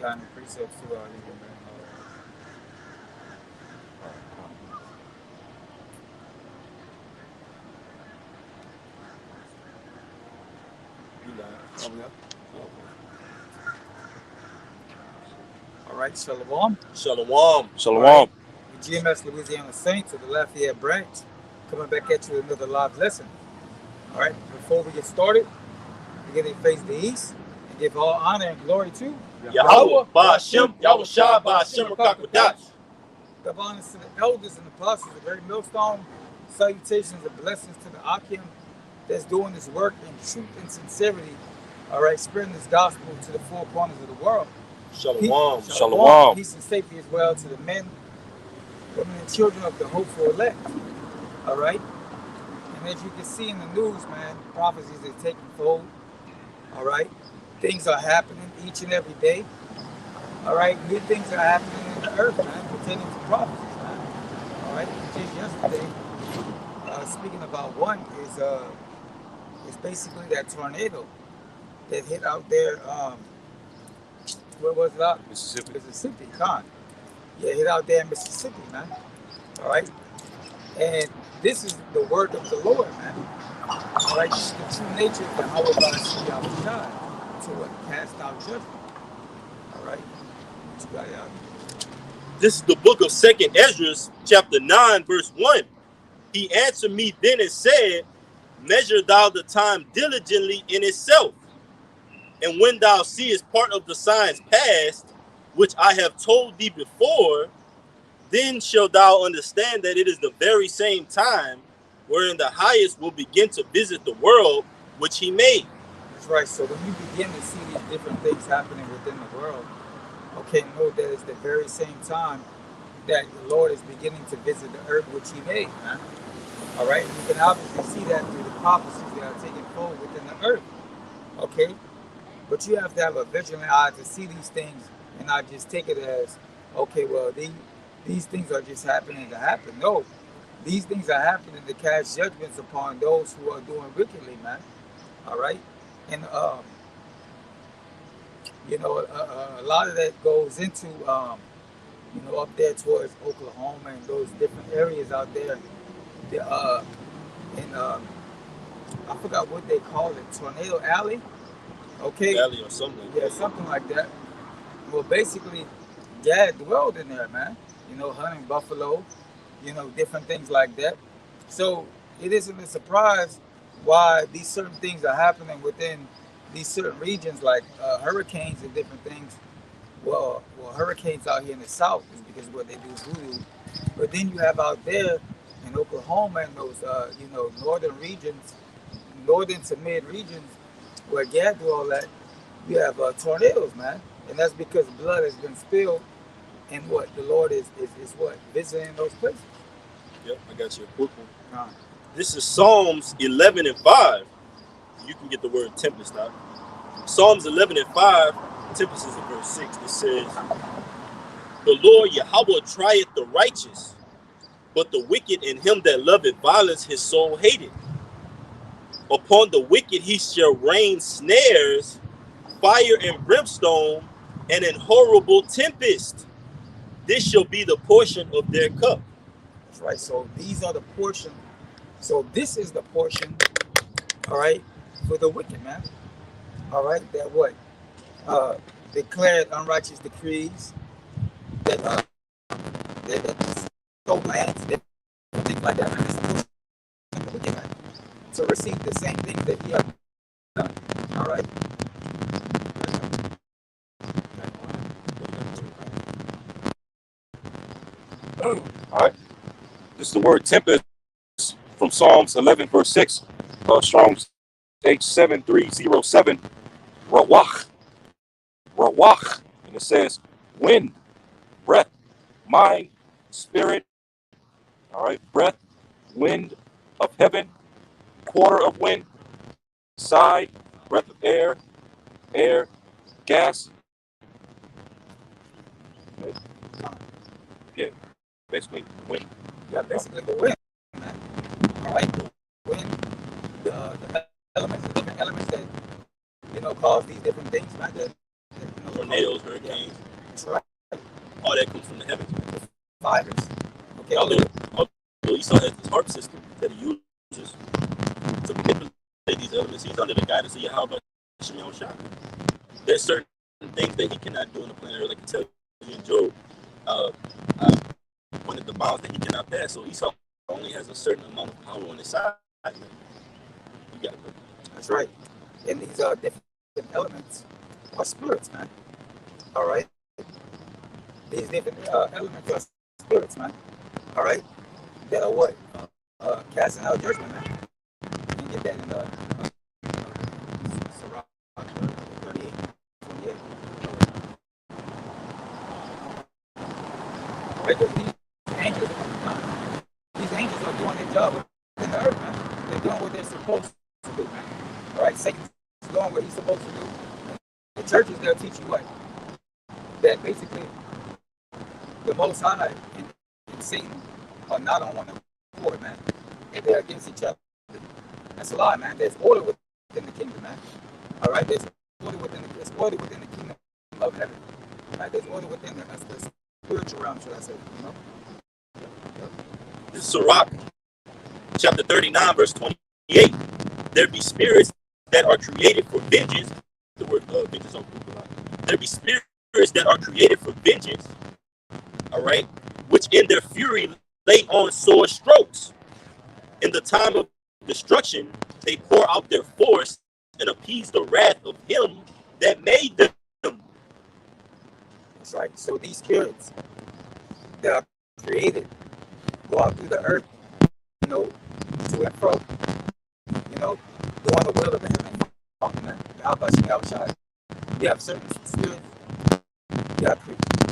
got any precepts too. I'll leave them You lying. Oh, yeah. All right, Shalom. Shalom. All right, Shalom. the GMS Louisiana Saints of the Lafayette branch coming back at you with another live lesson. All right, before we get started, we're going to face the east and give all honor and glory to Yahweh, Ba'ashem, Yahweh Shai, Ba'ashem, Rakakwadash. give honor to the elders and apostles of every millstone. Salutations and blessings to the Akim that's doing this work in truth and sincerity. All right, spreading this gospel to the four corners of the world. Shalom. Shalom. Peace and safety as well to the men, women, and children of the hopeful elect. All right. And as you can see in the news, man, prophecies are taking fold. All right. Things are happening each and every day. All right. Good things are happening in the earth, man, pertaining to prophecies, man. All right. Just yesterday, speaking about one is basically that tornado that hit out there. Where was it out? Mississippi, con. Yeah, hit out there in Mississippi, man. All right. And this is the word of the Lord, man. All right. This is the true nature of Yahweh Ba'ashem Shai to cast out judgment. All right. What you got out? This is the book of 2nd Ezra, chapter 9, verse 1. He answered me then and said, measure thou the time diligently in itself. And when thou seest part of the signs past, which I have told thee before, then shalt thou understand that it is the very same time wherein the highest will begin to visit the world which he made. That's right. So when you begin to see these different things happening within the world, okay, know that it's the very same time that the Lord is beginning to visit the earth which he made, man. All right. You can obviously see that through the prophecies that are taking hold within the earth. Okay. But you have to have a vigilant eye to see these things and not just take it as, okay, well, these things are just happening to happen. No, these things are happening to cast judgments upon those who are doing wickedly, man. All right? And, a lot of that goes into, up there towards Oklahoma and those different areas out there. I forgot what they call it, Tornado Alley. Okay. Valley or something. Yeah, something like that. Well, basically, Gad dwelled in there, man. Hunting buffalo, different things like that. So it isn't a surprise why these certain things are happening within these certain regions, like hurricanes and different things. Well, hurricanes out here in the south is because what they do voodoo. But then you have out there in Oklahoma and those, northern regions, northern to mid regions, where Gad do all that, you have tornadoes, man. And that's because blood has been spilled and what the Lord is what? Visiting those places. Yep, I got you a quick one. Uh, This is Psalms 11 and 5. You can get the word tempest out. Psalms 11 and 5, tempest is in verse 6. It says, the Lord Yahweh trieth the righteous, but the wicked and him that loveth violence his soul hateth. Upon the wicked he shall rain snares, fire and brimstone, and an horrible tempest. This shall be the portion of their cup. that's right. So these are the portion. So this is the portion, all right, for the wicked, man. All right, that what? Declared unrighteous decrees, that stole lands, that things like that, man. It's the portion of the wicked, man. To receive the same things that he has done. All right. All right. This is the word tempest from Psalms 11, verse 6. Strong's H7307. Rawach. Rawach. And it says wind, breath, mind, spirit. All right. Breath, wind of heaven, quarter of wind, side, breath of air, air, gas. Okay. Yeah, basically wind. Yeah, basically the wind, man. All right, the wind, the elements, the different elements that cause these different things, man. That tornadoes, hurricanes. That's right. All that comes from the heavens. Fires. Okay. Although Esau has this harp system that he uses to manipulate these elements, he's under the guidance of Yahweh Shimon Shah. There's certain things that he cannot do on the planet Earth, like I tell you in Job. I pointed the bounds that he cannot pass. So Esau only has a certain amount of power on his side. Man. You got it. That's right. And these are different elements are spirits, man. All right. These different elements are spirits, man. All right. That are what? Casting out judgment, man. You can get that in the Sirach 38, 28. Right? These angels are doing their job in the earth, man. They're doing what they're supposed to do, man. All right. Satan's doing what he's supposed to do. The churches, they'll teach you what? That basically the Most High and Satan are not on one accord, man. And they're against each other. That's a lie, man. There's order within the kingdom, man. All right, there's order within the kingdom of heaven. Right? There's order within the spiritual realm, should I say? You know? This is Sirach, chapter 39, verse 28. There be spirits that are created for vengeance. The word vengeance on Google. There be spirits that are created for vengeance. All right, which in their fury lay on sore strokes. In the time of destruction, they pour out their force and appease the wrath of him that made them. That's right. So these spirits that are created go out through the earth, you know, to and fro, you know, doing the will of the heavenly Father. You have certain spirits. You got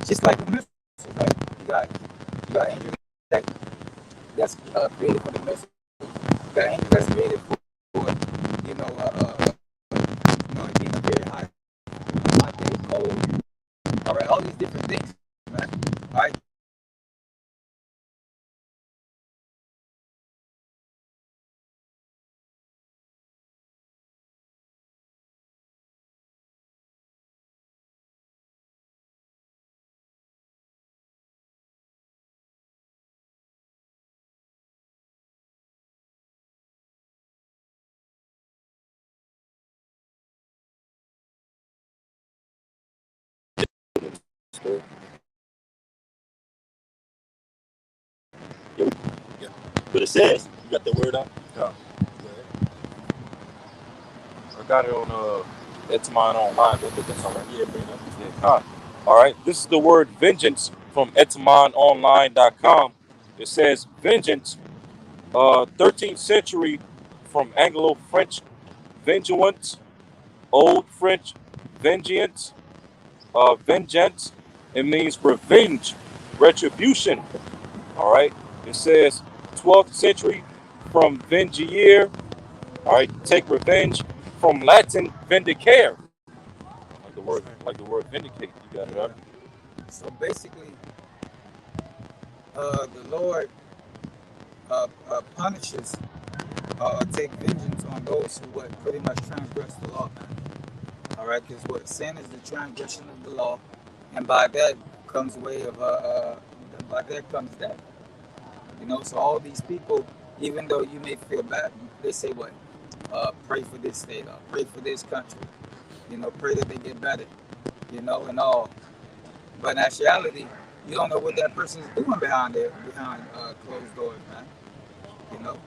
just like the missiles, right? You got angels that's created for the missiles. You got angels that's created for it being a very hot day, cold. All right, all these different things, man. All right. Yeah. But it says, you got the word out? Yeah. I got it on Etamon Online. That's all right. Yeah, bring it up. Yeah. All right. This is the word vengeance from etamononline.com. It says vengeance, 13th century from Anglo-French vengeance, Old French vengeance, vengeance. It means revenge, retribution. All right. It says 12th century from vengiere. All right. Take revenge, from Latin vindicare. Like the word vindicate. You got it right. So basically, the Lord punishes take vengeance on those who would pretty much transgress the law, man. All right, because what sin is the transgression of the law, and by that comes way of by that comes that. You know, so all these people, even though you may feel bad, they say what? Pray for this state, pray for this country. You know, pray that they get better. You know, and all. But in actuality, you don't know what that person is doing behind closed doors, man. You know,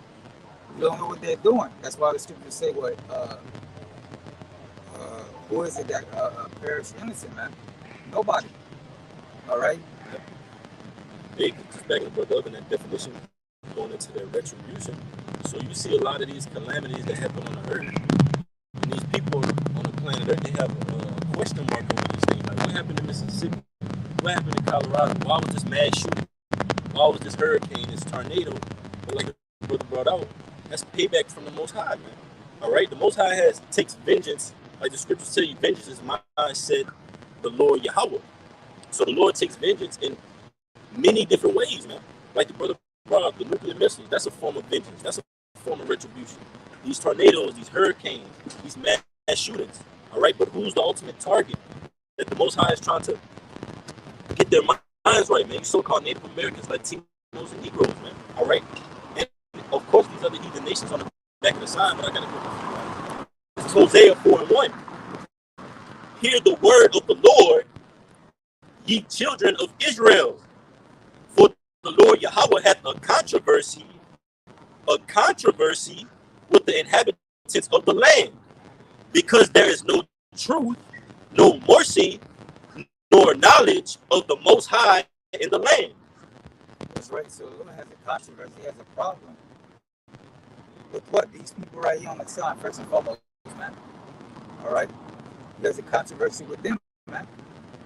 you don't know what they're doing. That's why the scriptures say what. Who is it that perish innocent, man? Nobody. All right. Big, just backing the brother up in that definition, going into their retribution. So you see a lot of these calamities that happen on the earth. And these people on the planet Earth, they have a question mark over these things. Like, what happened in Mississippi? What happened in Colorado? Why was this mass shooting? Why was this hurricane, this tornado? But like the brother brought out, that's payback from the Most High, man. All right? The Most High takes vengeance. Like the scriptures tell you, vengeance is mine, said the Lord Yahweh. So the Lord takes vengeance in many different ways, man. Like the brother brought up, the nuclear missiles, that's a form of vengeance. That's a form of retribution. These tornadoes, these hurricanes, these mass shootings. All right, but who's the ultimate target? that the Most High is trying to get their minds right, man. You so-called Native Americans, Latinos, and Negroes, man. All right? And, of course, these other heathen nations on the back of the sign, but I got to go. This is Hosea 4:1. Hear the word of the Lord, ye children of Israel. For the Lord Yahweh hath a controversy with the inhabitants of the land, because there is no truth, no mercy, nor knowledge of the Most High in the land. That's right. So the Lord has a controversy, has a problem with what these people right here on the side, first and foremost, man. All right. There's a controversy with them, man,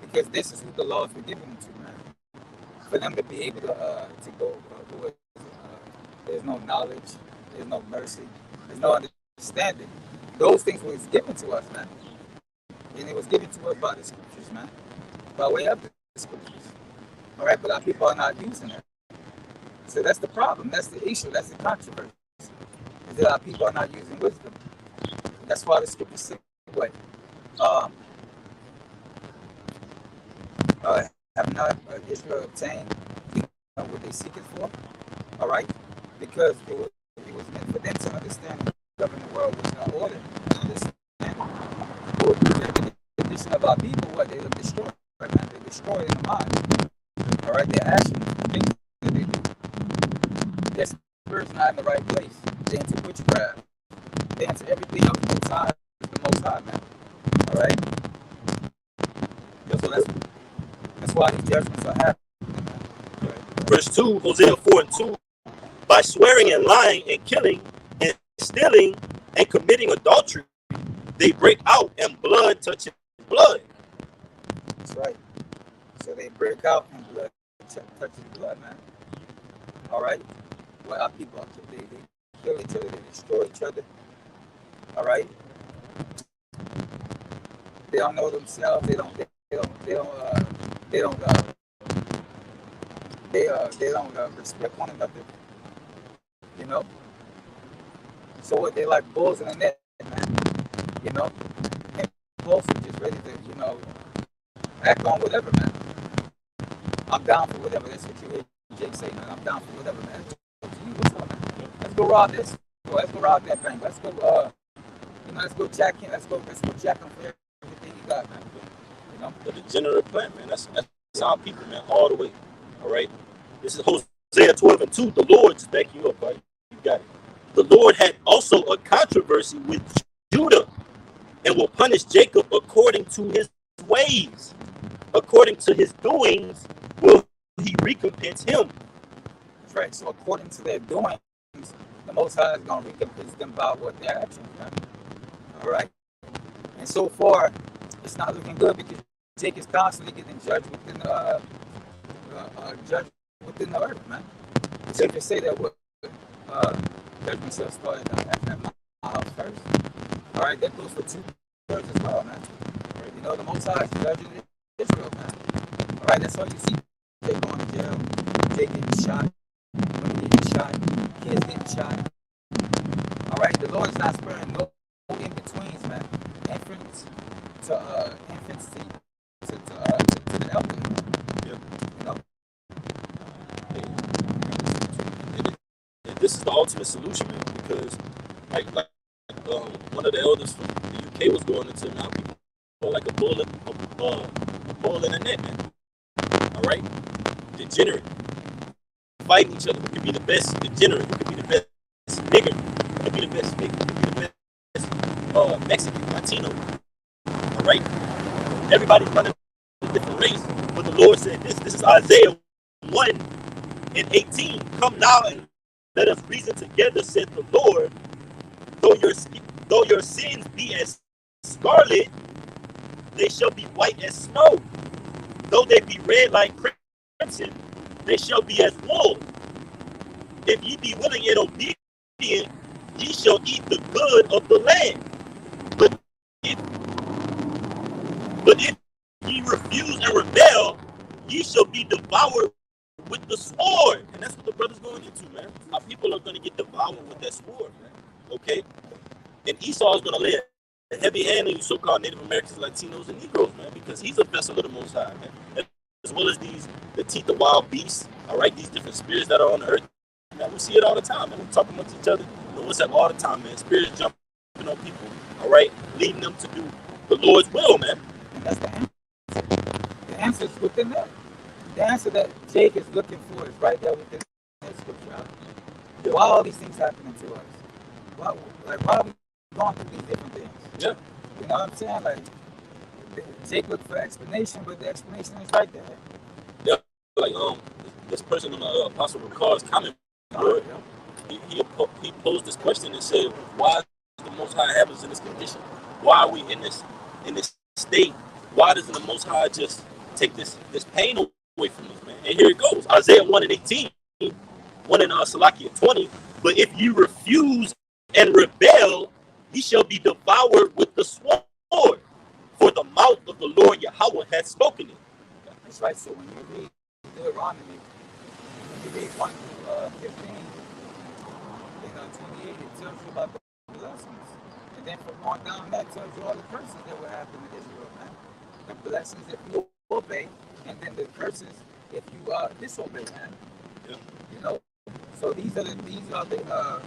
because this is who the laws were given to, man. For them to be able to go, there's no knowledge, there's no mercy, there's no understanding. Those things was given to us, man. And it was given to us by the scriptures, man. By way of the scriptures. All right, but our people are not using it. So that's the problem. That's the issue. That's the controversy. Is that our people are not using wisdom. That's why the scriptures say, what? Have not Israel obtained what they seek it for? All right? Because it was meant for them to understand that govern the world was not order. The condition of our people, what they destroy, right, man? They destroy in the mind. All right? Their actions, things that they do. Their spirit's not in the right place. They into witchcraft. They into everything else outside the Most High, man. All right? So that's why these judgments are happening. Right? Verse 2, Hosea 4:2. By swearing and lying and killing and stealing and committing adultery, they break out and blood touches blood. That's right. So they break out and blood touches blood, man. All right? Well, our people, they kill each other, they destroy each other. All right? They don't know themselves. They don't respect one another. You know. So what? They like bulls in a net, man. You know. And bulls are just ready to, act on whatever, man. I'm down for whatever. That's what you hear Jake say, man. I'm down for whatever, man. What's up, man? Let's go rob this. Let's go rob that bank. Let's go. Let's go jack him. Let's go jack him for everything he got, man. You know. The degenerate plant, man. That's our people, man. All the way. All right. This is Hosea 12:2. The Lord just back you up, right? You got it. The Lord had also a controversy with Judah, and will punish Jacob according to his ways. According to his doings will he recompense him. That's right. So according to their doings, the Most High is going to recompense them by what their actions, man. All right. And so far, it's not looking good because Jake is constantly getting judged within the earth, man. It's safe to say that what judgment shall start at my house first. All right, that goes for two judges as well, man. The Most High is judging Israel, man. All right, that's why you see Jake going to jail, Jake getting shot, women getting shot, kids getting shot. All right, the Lord is not sparing no in-betweens, man. Infants to the elderly. Yeah. And this is the ultimate solution, man, because like one of the elders from the UK was going into now people are like a bull in a net, man. All right, degenerate, fighting each other. Who could be the best degenerate? Who could be the best nigger? Who could be the best nigger? Who could be the best Mexican, Latino? All right, everybody's running a different race, but the Lord said this. This is Isaiah 1:18. Come now and let us reason together, said the Lord. Though your sins be as scarlet, they shall be white as snow. Though they be red like crimson, they shall be as wool. If ye be willing and obedient, ye shall eat the good of the land. But if ye refuse and rebel, ye shall be devoured with the sword. And that's what the brother's going into, man. Our people are going to get devoured with that sword, man. Okay? And Esau is going to lay heavy hand on you so-called Native Americans, Latinos, and Negroes, man, because he's a vessel of the Most High, man. As well as the teeth of wild beasts, all right, these different spirits that are on the earth, man, we see it all the time, man. We talk amongst each other, what's up all the time, man. Spirits jumping on people, all right, leading them to do the Lord's will, man. And that's the answer. The answer is within that. The answer that Jake is looking for is right there within that scripture. Why all these things happening to us? Why are we going through these different things? Yeah. You know what I'm saying? Like, Jake looked for explanation, but the explanation is right there. Yeah. Like this person on the Apostle Ricard's comment board, he posed this question and said, "Why does the Most High have us in this condition? Why are we in this state? Why doesn't the Most High just take this pain away from us, man?" And here it goes: Isaiah 1:18, 1 in Salakia 20. But if you refuse and rebel, ye shall be devoured with the sword. For the mouth of the Lord Yahweh has spoken it. That's right. So when you read Deuteronomy, when you read 1 through 15, 28, it tells you about the blessings. And then from on down that tells you all the curses that will happen to Israel, man. The blessings if you obey, and then the curses if you disobey, man. Yeah. You know? So these are the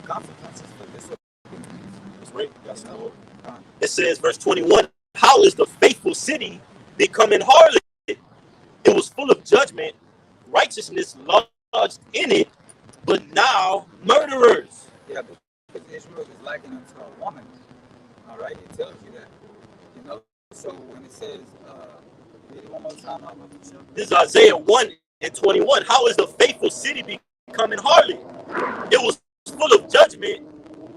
consequences for disobedience. That's right. That's cool. It says, verse 21, how is the faithful city becoming harlot? It was full of judgment, righteousness lodged in it, but now murderers. Yeah, because Israel is likened unto a woman. All right, it tells you that. You know, so when it says, read it one more time, this is Isaiah 1:21. How is the faithful city becoming harlot? It was full of judgment,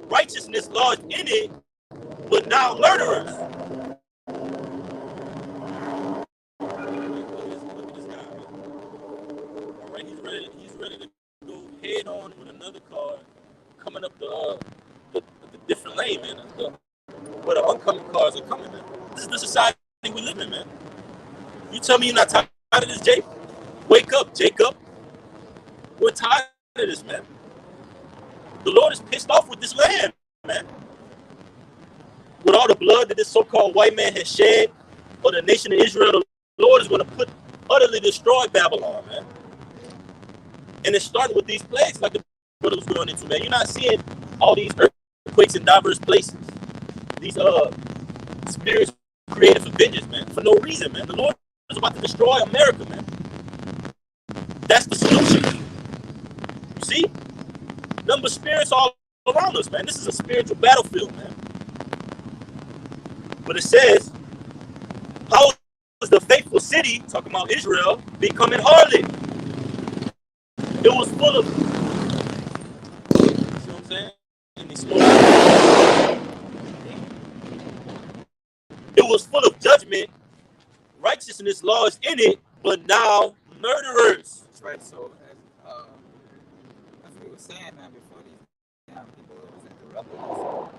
righteousness lodged in it, but now murderers. Look at this guy. All right, he's ready to go head on with another car coming up the different lane, man. Where the oncoming cars are coming in. This is the society we live in, man. You tell me you're not tired of this, Jake? Wake up, Jacob. We're tired of this, man. The Lord is pissed off with this land, man. With all the blood that this so-called white man has shed for the nation of Israel, the Lord is going to utterly destroy Babylon, man. And it's starting with these plagues, like the brother was going into, man. You're not seeing all these earthquakes in diverse places. These spirits created for vengeance, man, for no reason, man. The Lord is about to destroy America, man. That's the solution. You see? Number of spirits all around us, man. This is a spiritual battlefield, man. But it says, how is the faithful city, talking about Israel, becoming harlot? It was full of, you see what I'm saying? It was full of judgment, righteousness lodged in it, but now murderers. That's right. So as we were saying, man, before these people was interrupting us,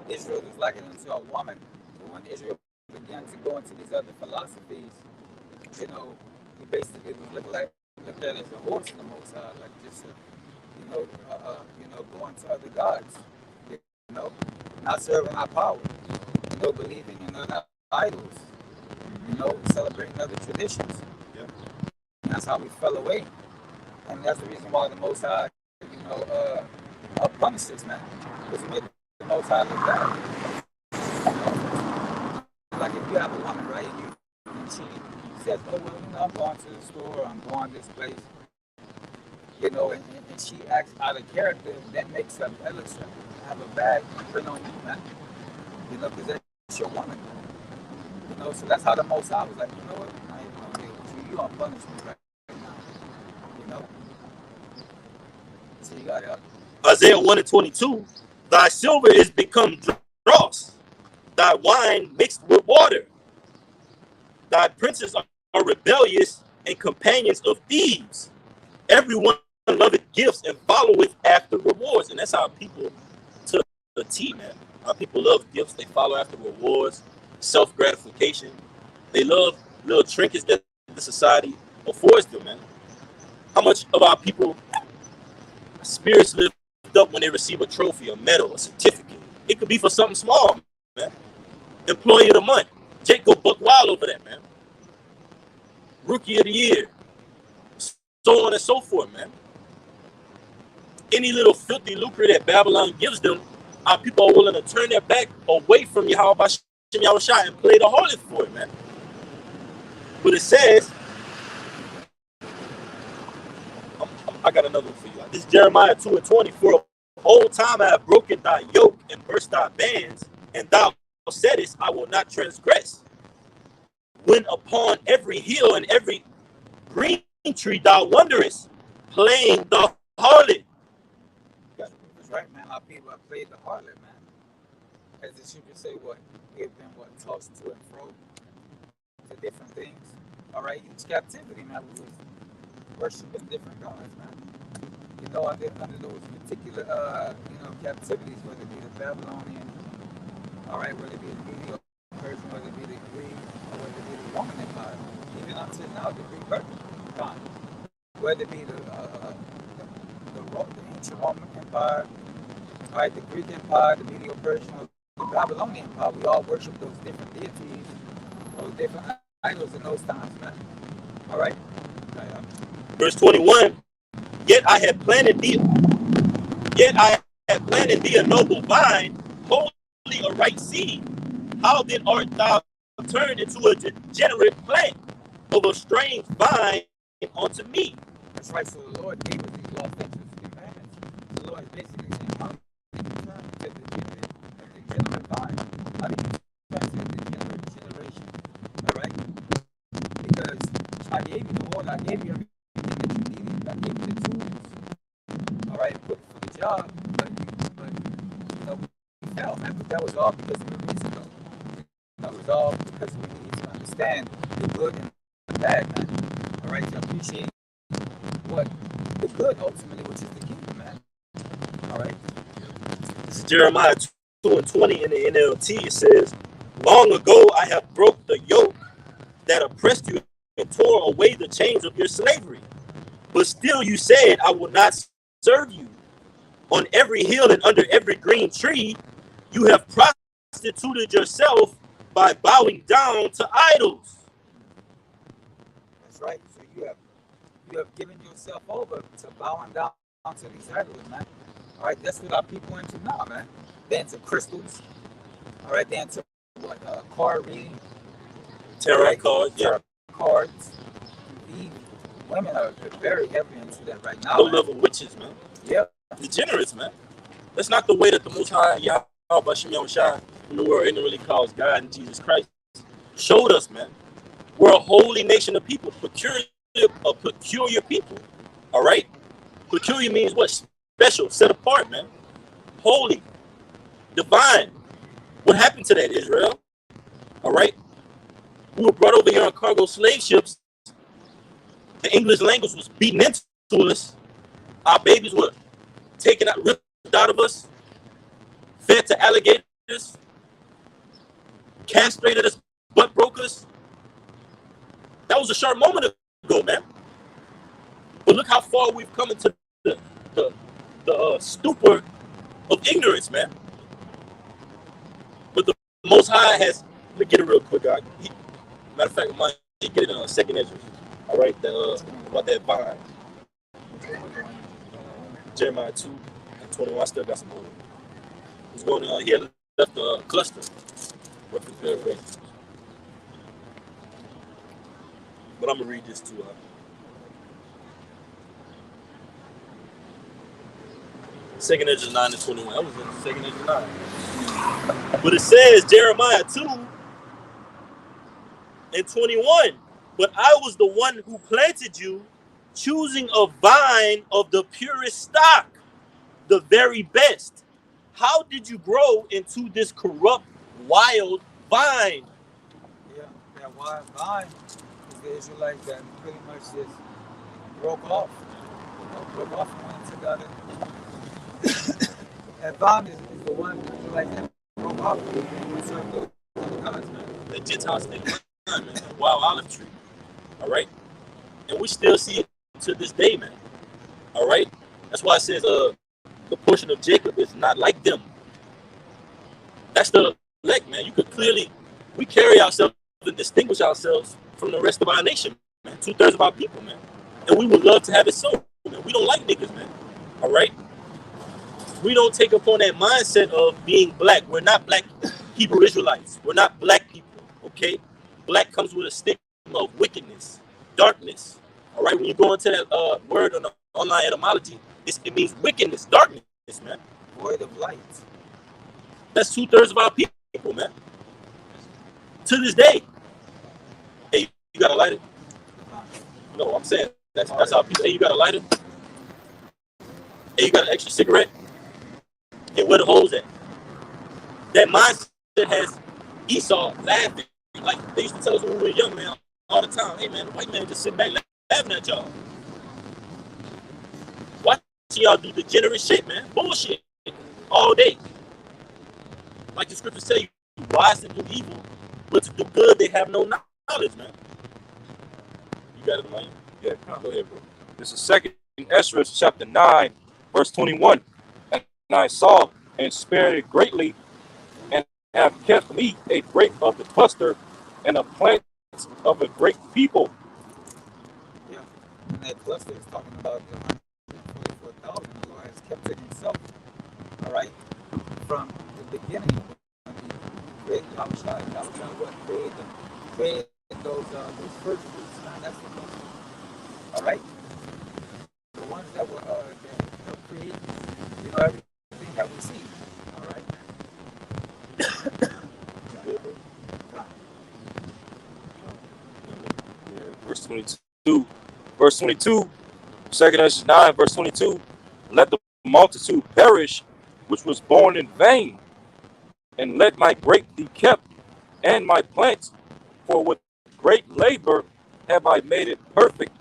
Israel was likened unto a woman. So when Israel began to go into these other philosophies, you know, he basically looked at it as a horse in the Most High, like just going to other gods, you know, not serving our power, you know, believing in other idols, you know, celebrating other traditions. Yeah. And that's how we fell away, and that's the reason why the Most High, punishes, man, because we made the Most High look bad. Like if you have a woman, right, and she says, "Oh well, you know, I'm going to the store, I'm going to this place," you know, and she acts out of character, that makes her, that looks her have a bad print on you, man. You know, because that's your woman. You know, so that's how the Most High was like, you know what, I ain't gonna deal with you. You gonna punish me right now. You know. So you got it. Isaiah 1:22. Thy silver is become dross, thy wine mixed with water. Thy princes are rebellious and companions of thieves. Everyone loveth gifts and followeth after rewards. And that's how people took the T, man. How people love gifts. They follow after rewards, self-gratification. They love little trinkets that the society affords them, man. How much of our people spirits lift up when they receive a trophy, a medal, a certificate? It could be for something small, man. Employee of the month. Jake go buck wild over that, man. Rookie of the year. So on and so forth, man. Any little filthy lucre that Babylon gives them, our people are willing to turn their back away from Yahweh Shai and play the harlot for it, man. But it says, I got another one for you. This is Jeremiah 2:20. For of old time I have broken thy yoke and burst thy bands, and thou saidest, I will not transgress. When upon every hill and every green tree thou wanderest, playing the harlot. That's right, man. Our people have played the harlot, man. As the scripture say, what? They've been what? Tossed to and fro to different things. All right, each captivity, man, we was worshiping different gods, man. You know, under those particular, captivities, whether it be the Babylonian, all right, whether it be the Medio Persian, whether it be the Greek, or whether it be the Roman Empire, even until now, the Greek Persian, whether it be the ancient Roman Empire, all right, the Greek Empire, the Medio Persian, or the Babylonian Empire, we all worship those different deities, those different idols in those times, man. All right. Verse 21. Yet I had planted thee a noble vine, wholly a right seed. How then art thou turned into a degenerate plant of a strange vine unto me? That's right. So the Lord gave us these law, statutes, and commandments. The Lord is basically saying, how do you turn to the degenerate vine? How do you turn to the degenerate generation? All right? Because I gave you the Lord, I gave you everything that you needed. I gave you the tools, all right, for the job. But we fell, man. But that was all because of the reason, though. That was all because we need to understand the good and the bad, man. All right, to appreciate what the good ultimately, which is the kingdom, man. All right. This is Jeremiah 2:20 in the NLT. It says, long ago I have broke the yoke that oppressed you and tore away the chains of your slavery. But still you said, I will not serve you. On every hill and under every green tree, you have prostituted yourself by bowing down to idols. That's right. So you have given yourself over to bowing down to these idols, man. All right, that's what our people into now, man. They're into crystals. All right, they're into what? Card reading. Tarot right? cards, yeah. Tarot cards. These women are very heavy into that right now. Low level witches, man. Yeah. Degenerates, man. That's not the way that the Most High Yahweh Shai, in the world ignorantly calls God and Jesus Christ, showed us, man. We're a holy nation of people, a peculiar people. All right? Peculiar means what? Special, set apart, man. Holy, divine. What happened to that, Israel? All right? We were brought over here on cargo slave ships. The English language was beaten into us. Our babies were taken out, ripped out of us, fed to alligators, castrated us, butt brokers. That was a short moment ago, man. But look how far we've come into the stupor of ignorance, man. But the Most High has, let me get it real quick, God. Matter of fact, I might get it on second Ezra. All right, about that vine. Jeremiah 2:21. I still got some more. What's going on here? Left the cluster. But I'm gonna read this too. Second Ezra 9:21. That was in second Ezra 9. But it says Jeremiah 2:21. But I was the one who planted you, choosing a vine of the purest stock, the very best. How did you grow into this corrupt, wild vine? Yeah, that wild vine is the Israelites that pretty much just broke off. Broke off and went into the other. That vine is the one like that broke off and served those other gods, man. The Gentile state vine, man. A wild olive tree. All right? And we still see it to this day, man. All right? That's why it says the portion of Jacob is not like them. That's the elect, man. You could clearly, we carry ourselves and distinguish ourselves from the rest of our nation, man. 2/3 of our people, man. And we would love to have it so, man. We don't like niggas, man. All right? We don't take upon that mindset of being black. We're not black Hebrew Israelites. We're not black people, okay? Black comes with a stigma of wickedness, darkness. All right? When you go into that word on the online etymology, it means wickedness, darkness, man. Void of light. That's 2/3 of our people, man. To this day. Hey, you got a lighter? No, I'm saying that's our people. Hey, you got a lighter? Hey, you got an extra cigarette? Hey, where the holes at? That mindset has Esau laughing. Like they used to tell us when we were young, man, all the time. Hey, man, the white man just sitting back laughing at y'all. Watching y'all do degenerate shit, man. Bullshit. All day. Like the scriptures tell you, wise to do evil, but to do good, they have no knowledge, man. You got it, man? Yeah, go ahead, bro. This is 2nd Ezra chapter 9, verse 21. And I saw and spared it greatly, and have kept me a grape of the cluster, and a plant of a great people. Yeah. And that cluster is talking about the 144,000 who has kept it himself. All right. From the beginning, when he created outside what created those first fruits, man. That's the cluster. All right. The ones that were that create, everything that we see. All right. Verse 22. Verse 22. 2nd Ezra 9, verse 22. Let the multitude perish, which was born in vain, and let my grape be kept, and my plants, for with great labor have I made it perfect.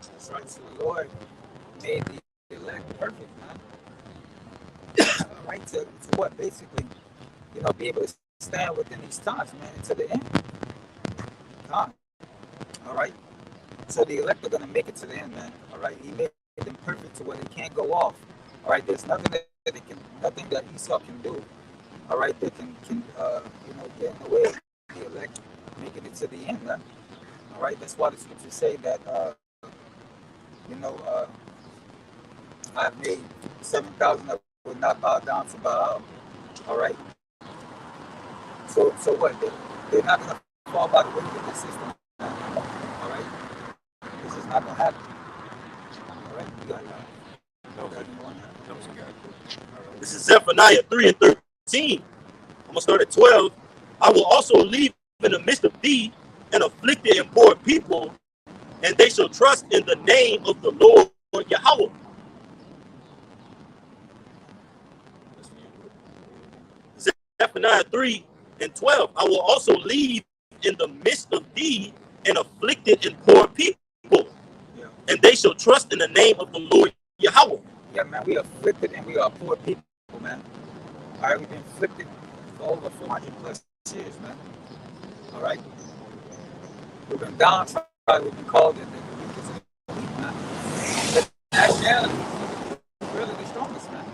That's right. So the Lord made the elect perfect, man. All right. To what? Basically, be able to stand within these times, man, until the end. God. All right. So the elect are going to make it to the end, man. All right. He made them perfect to where they can't go off. All right. There's nothing nothing that Esau can do. All right. That can get in the way of the elect making it to the end, man. All right. That's why the scriptures say that, I've made 7,000 that would not bow down to Baal. All right. So what? They're not going to fall by the way of the system. All right. This is not going to happen. All right. You got This is Zephaniah 3 and 13. I'm going to start at 12. I will also leave in the midst of thee an afflicted and poor people, and they shall trust in the name of the Lord Yahweh. Zephaniah 3 and 12. I will also leave in the midst of thee an afflicted and poor people, and they shall trust in the name of the Lord Yahweh. Yeah, man, we are afflicted and we are poor people, man. All right, we've been afflicted for over 400 plus years, man. All right, we've been downtrodden. We've been called the weakest of the weak, man. But nationality is really the strongest, man.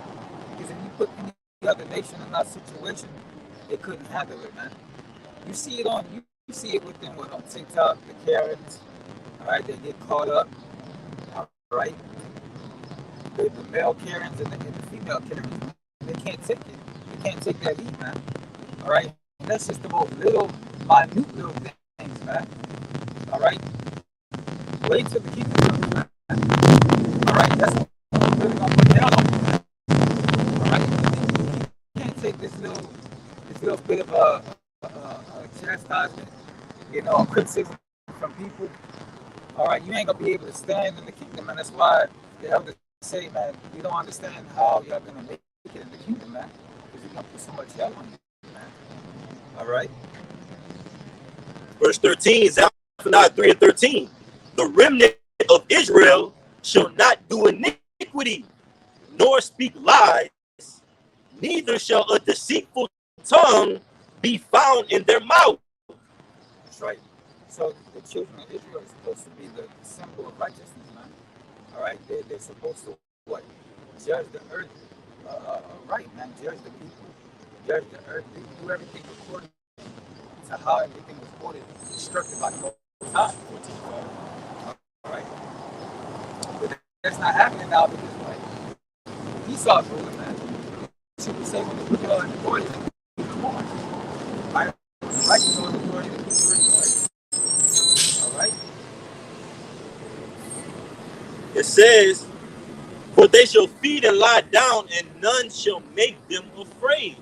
Because if you put any other nation in that situation, they couldn't handle it, man. You see it with them on TikTok, the Karens. All right, they get caught up. All right. The male Karens and the female Karens, they can't take it. They can't take that heat, man. All right? And that's just the most minute little things, man. All right? Wait till the kingdom comes, man. All right? That's what I'm really going to put down on you, man. All right? You can't take this little bit of a chastisement, criticism from people. All right? You ain't going to be able to stand in the kingdom, and that's why the elders say, man, you don't understand how y'all gonna make it in the kingdom, man, because you're gonna put so much hell on you, man. All right. Verse 13, Zephaniah 3 and 13. The remnant of Israel shall not do iniquity, nor speak lies, neither shall a deceitful tongue be found in their mouth. That's right. So the children of Israel are supposed to be the symbol of righteousness, man. All right. They're supposed to what? Judge the earth. Right, man. Judge the people. judge the earth, they do everything according to how everything was ordered, instructed by the Most High. All right, but that's not happening now because like Esau's ruling, man. Should we say when the wicked are in authority, even more? Right? The righteous are in authority, the wicked are in authority. All right. It says, "For they shall feed and lie down, and none shall make them afraid."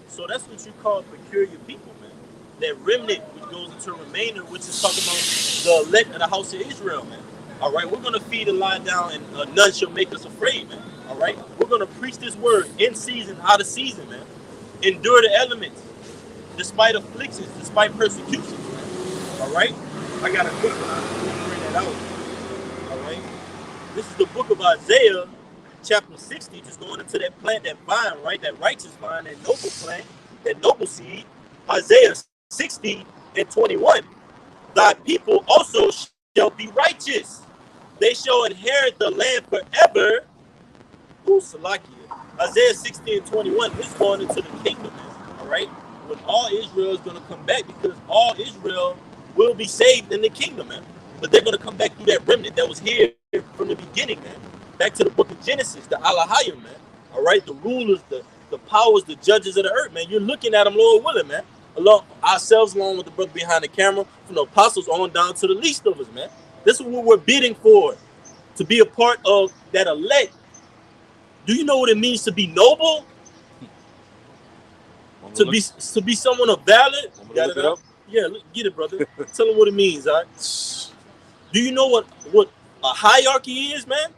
So that's what you call peculiar people, man. That remnant, which goes into remainder, which is talking about the elect of the house of Israel, man. All right, we're gonna feed and lie down, and none shall make us afraid, man. All right, we're gonna preach this word in season, out of season, man. Endure the elements, despite afflictions, despite persecutions, man. All right, I got a quick one. I'll bring that out. All right, this is the book of Isaiah, chapter 60, just going into that plant, that vine, right? That righteous vine, that noble plant, that noble seed. Isaiah 60 and 21. Thy people also shall be righteous. They shall inherit the land forever. Ooh, Salakia. Isaiah 60 and 21 is going into the kingdom, all right? When all Israel is going to come back, because all Israel will be saved in the kingdom, man. But they're going to come back through that remnant that was here from the beginning, man. Back to the book of Genesis, the Alahayim, man. All right, the rulers, the powers, the judges of the earth, man. You're looking at them, Lord willing, man. Along ourselves, along with the brother behind the camera, from the apostles on down to the least of us, man. This is what we're bidding for, to be a part of that elect. Do you know what it means to be noble? To be someone of valor? Got it up? Yeah, look, get it, brother. Tell them what it means, all right? Do you know what a hierarchy is, man?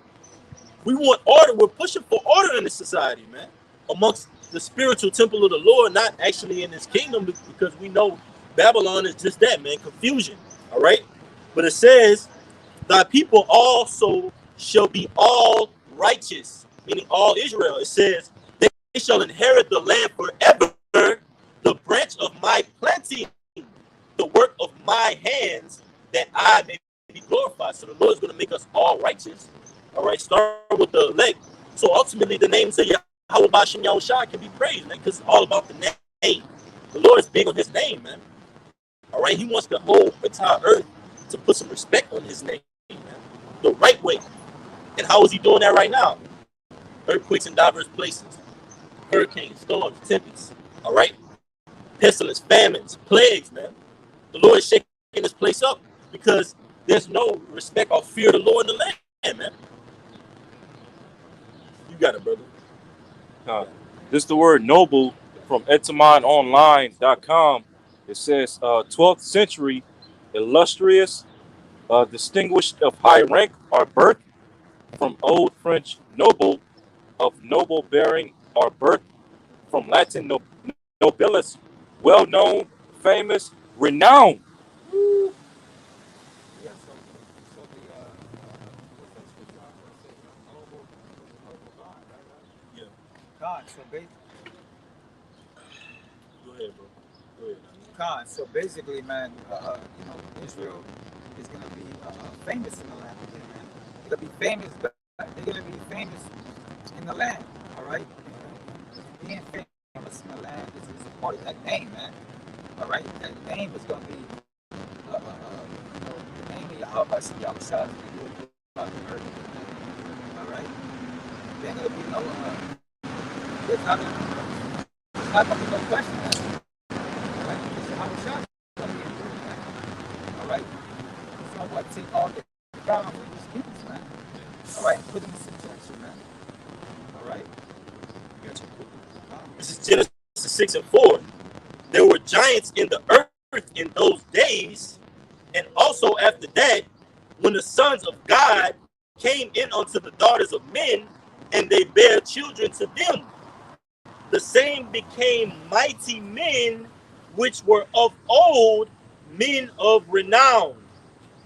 We want order. We're pushing for order in this society, man. Amongst the spiritual temple of the Lord, not actually in his kingdom, because we know Babylon is just that, man, confusion. All right? But it says, thy people also shall be all righteous, meaning all Israel. It says, they shall inherit the land forever, the branch of my planting, the work of my hands, that I may be glorified. So the Lord is going to make us all righteous. All right, start with the elect. So ultimately, the names of Yahweh Bashem Yahushua can be praised, man, because it's all about the name. The Lord is big on his name, man. All right, he wants the whole entire earth to put some respect on his name, man, the right way. And how is he doing that right now? Earthquakes in diverse places, hurricanes, storms, tempests. All right, pestilence, famines, plagues, man. The Lord is shaking this place up because there's no respect or fear of the Lord in the land, man. You got it, brother. This is the word noble from etamononline.com. It says 12th century, illustrious, distinguished of high rank or birth, from Old French noble, of noble bearing or birth, from Latin nobilis, well known, famous, renowned. Yeah, so Yeah. God, so basically, Go ahead, bro. Go ahead. God, so basically, man, Israel is gonna be famous in the land again, man. They're gonna be famous, but they're gonna be famous in the land, all right? Being famous in the land is a part of that name, man. All right, that name is gonna be, the name of Yahweh Yahushua is gonna be about the earth. All right, then there'll be no, there's not gonna be no question, man. All right, because Yahushua is gonna be improved, man. All right, so I'm gonna take all the ground from these people, man. All right, put them in subjection, man. All right. This is Genesis 6 and 4. There were giants in the earth in those days, and also after that, when the sons of God came in unto the daughters of men, and they bare children to them. The same became mighty men, which were of old, men of renown.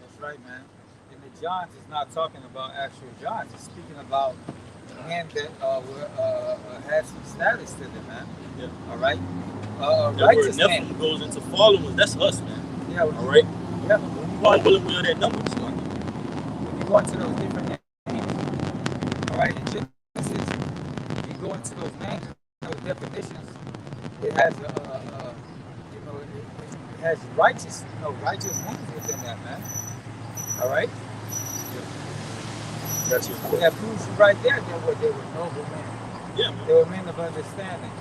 That's right, man. And the giants is not talking about actual giants. It's speaking about men that had some status to them, man. Yeah. All right. That Righteous word men. Nephilim goes into followers. That's us, man. Yeah. All right. Yeah. God willing, we are that number. When you go into those different names, all right, in Genesis, you go into those names, those definitions, has it has righteous, righteous names within that, man. All right. That's your So point. that proves you right there. They were noble men. Yeah, man. They were men of understanding.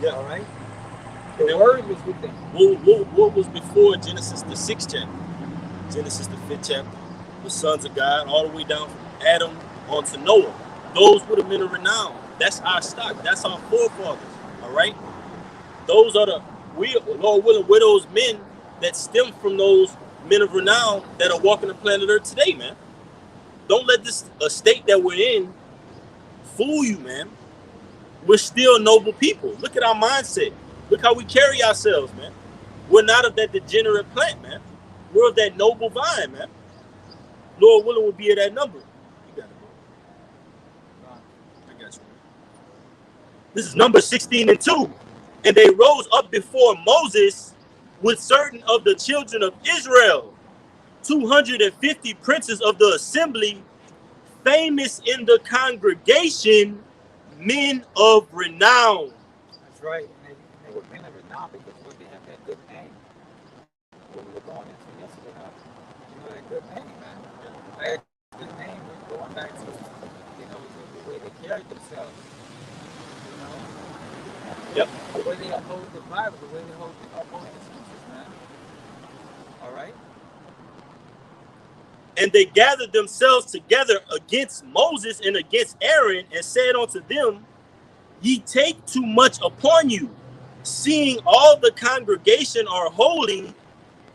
Yeah. All right. And The then word was with them. what was before Genesis the 6th chapter? Genesis the 5th chapter. The sons of God, all the way down from Adam on to Noah. Those were the men of renown. That's our stock. That's our forefathers. All right. Those are Lord willing, we're those men that stem from those men of renown that are walking the planet Earth today, man. Don't let this state that we're in fool you, man. We're still noble people. Look at our mindset. Look how we carry ourselves, man. We're not of that degenerate plant, man. We're of that noble vine, man. Lord willing, will be at that number. You got it, bro. I got you. This is number 16 and 2. And they rose up before Moses with certain of the children of Israel, 250 princes of the assembly, famous in the congregation, men of renown. That's right. And they were men of renown because they had that good name. What we were going into yesterday, that good name, man. That good name was going back to, the way they carried themselves. Yep. The way they uphold the Bible, the way they uphold the scriptures, man. All right. And they gathered themselves together against Moses and against Aaron, and said unto them, Ye take too much upon you, seeing all the congregation are holy,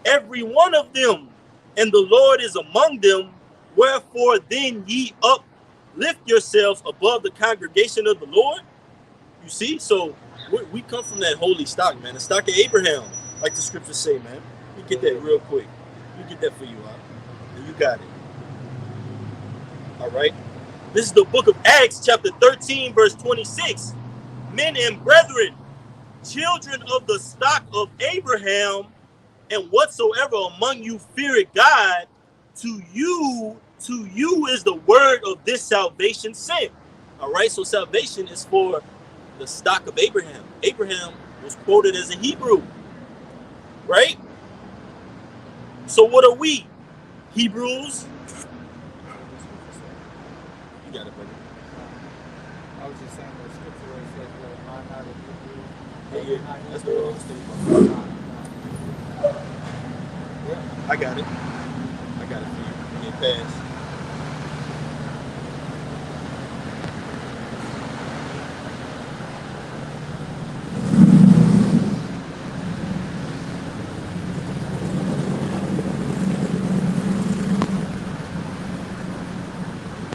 every one of them, and the Lord is among them. Wherefore then ye uplift yourselves above the congregation of the Lord. You see, so we come from that holy stock, man. The stock of Abraham, like the scriptures say, man. You get that real quick. You get that for you, huh? And you got it. All right. This is the book of Acts, chapter 13, verse 26. Men and brethren, children of the stock of Abraham, and whatsoever among you feareth God, to you is the word of this salvation sent. All right, so salvation is for the stock of Abraham. Abraham was quoted as a Hebrew, right? So what are we? Hebrews? You got it, brother. I was just saying the scripture where it says, "Mind not of Hebrew." Yeah, that's what I was thinking about. I got it. I got it for you. Get past.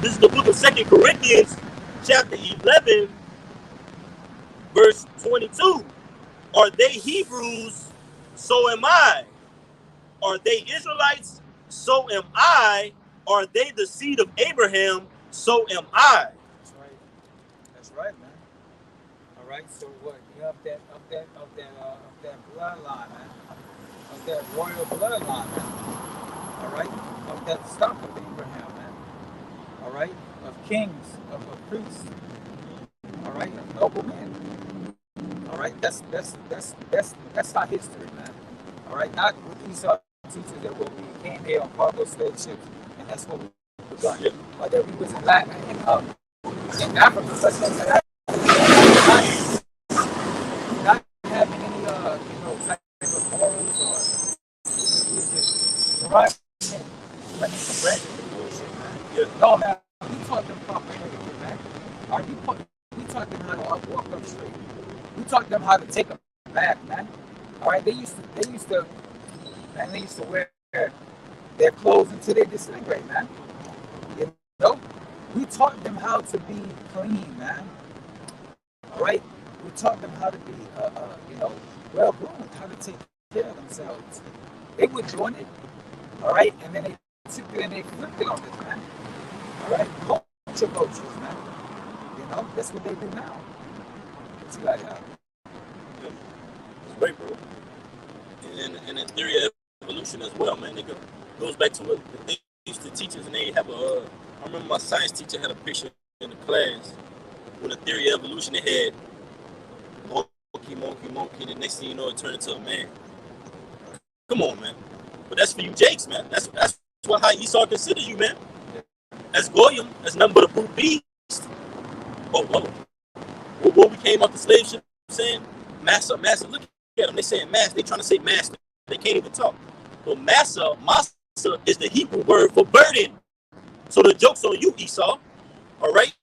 This is the book of 2 Corinthians, chapter 11, verse 22. Are they Hebrews? So am I. Are they Israelites? So am I. Are they the seed of Abraham? So am I. That's right. That's right, man. All right. So what? You have that bloodline, man. Of that royal bloodline, man. All right. Of that stock of Abraham, man. All right. Of kings, of priests. All right. Of noblemen. All right. That's our history, man. All right. Not with these teachers that we came here on cargo slave ships, and that's what we were done. Or that we was in Latin in Africa, such as not having any type of morals or right. No, man, we taught them proper etiquette, man. We taught them how to walk up straight. We taught them how to take a bath, man. All right, they used to wear their clothes until they disintegrate, man. You know, we taught them how to be clean, man. All right, we taught them how to be, well groomed, how to take care of themselves. They were doing it, all right, and then they took it and they flipped it on us, man. All right, culture vultures, man. That's what they do now. What you got out? It's great, bro. And in theory of evolution as well, man. It goes back to what they used to teach us, and they have I remember my science teacher had a picture in the class with a theory of evolution. They had and the next thing you know, it turned into a man. Come on, man. But that's for you Jakes, man. That's what how Esau considers you, man. As Goyim, that's nothing but a brute beast. Oh, whoa. What we came off the slave ship saying? Massa, look at them. They saying master. They trying to say master. They can't even talk. But massa is the Hebrew word for burden. So the joke's on you, Esau. All right?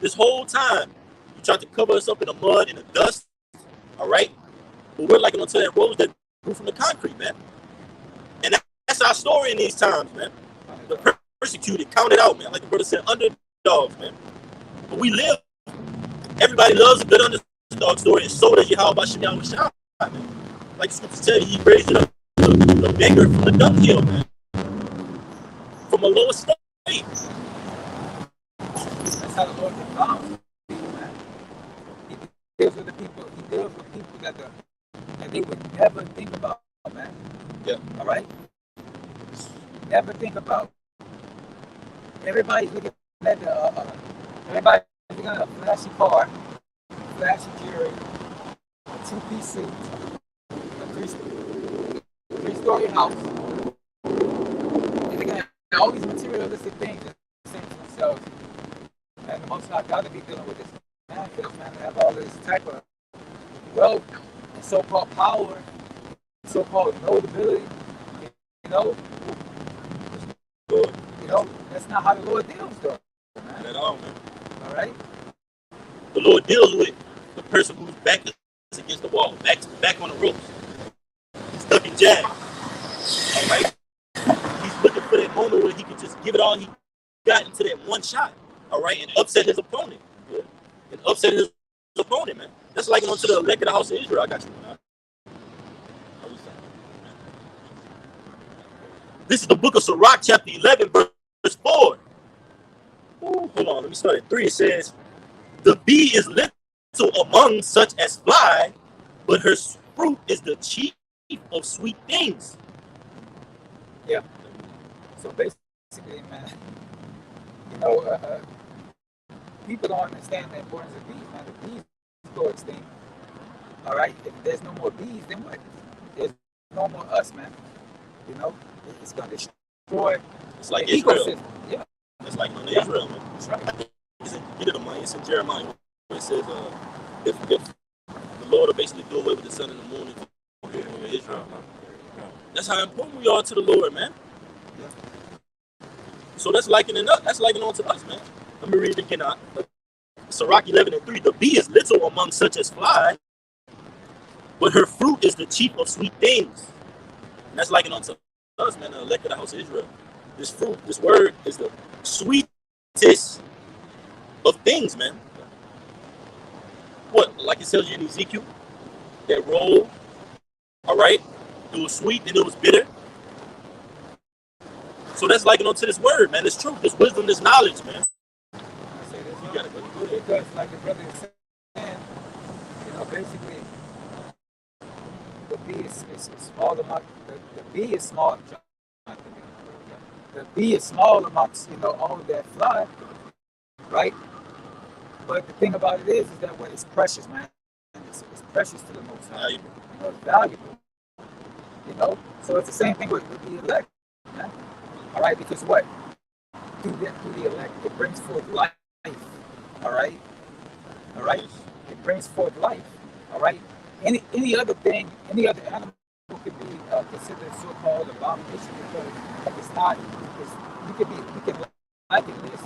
This whole time, you tried to cover us up in the mud and the dust. All right? But we're like until that rose that grew from the concrete, man. And that's our story in these times, man. The persecuted, counted out, man. Like the brother said, underdogs, man. But we live. Everybody loves a good underdog story, and so does Yahweh Shem Shah, man. Like the scriptures tell you, he raised up the beggar from the dunghill, man. From a lower state. That's how the Lord defines people, man. He deals with the people. He deals with people that they would never think about, man. Yeah. All right. Never think about. Everybody's looking at everybody's looking at a flashy car, flashy jewelry, a two-piece suit, a three-story house. They're looking at all these materialistic things and saying to themselves, and the Most High got to be dealing with this man, because man, they have all this type of wealth and so-called power, so-called notability, you know. That's not how the Lord deals, though. Not at all, man. All right. The Lord deals with the person whose back is against the wall, back on the ropes, stuck in jam. All right. He's looking for that moment where he can just give it all he got into that one shot. All right, and upset his opponent. Yeah. And upset his opponent, man. That's like onto the elect of the house of Israel. I got you. This is the book of Sirach, chapter 11, verse 4. Ooh, hold on, let me start at 3. It says, the bee is little among such as fly, but her fruit is the chief of sweet things. Yeah. So basically, man, people don't understand the importance of bees, man. The bees go extinct. All right. If there's no more bees, then what? There's no more us, man. It's going to destroy it's like the Israel. ecosystem. Yeah. It's like Israel, man. That's right. It's in Jeremiah. It says, if the Lord will basically do away with the sun and the moon in Israel. That's how important we are to the Lord, man. Yeah. So that's likening up. That's likening on to us, man. Let me read it again. Sirach 11:3. The bee is little among such as fly, but her fruit is the chief of sweet things. And that's likening on to us, man. The elect of the house of Israel. This fruit, this word is the sweetest of things, man. What? Like it tells you in Ezekiel, that roll, all right? It was sweet, then it was bitter. So that's like onto this word, man. This truth, this wisdom, this knowledge, man. I say this, you gotta go because, like the brother is saying, basically, the bee is small amongst the bee is small. The bee is small amongst all of that fly, right? But the thing about it is that what is precious, man. It's precious to the Most High. It's valuable. So it's the same thing with the elect, man. All right, because what? Through the elect, it brings forth life. All right. It brings forth life. All right. Any other thing, any other animal could be considered so-called abomination because it's not. You can liken this.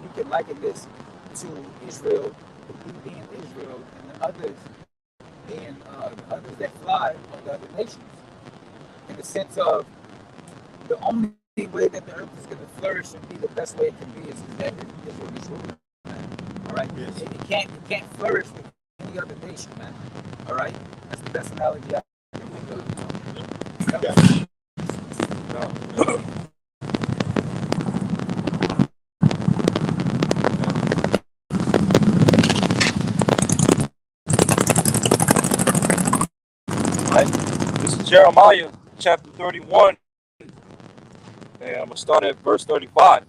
You can liken this to Israel, being Israel, and the others being the others that fly on the other nations. In the sense of the only way that the earth is going to flourish and be the best way it can be is that Israel is ruling. All right. Yes. It can't flourish with any other nation, man. All right. That's the best analogy I can think of. Yeah. This is Jeremiah chapter 31, and I'm going to start at verse 35.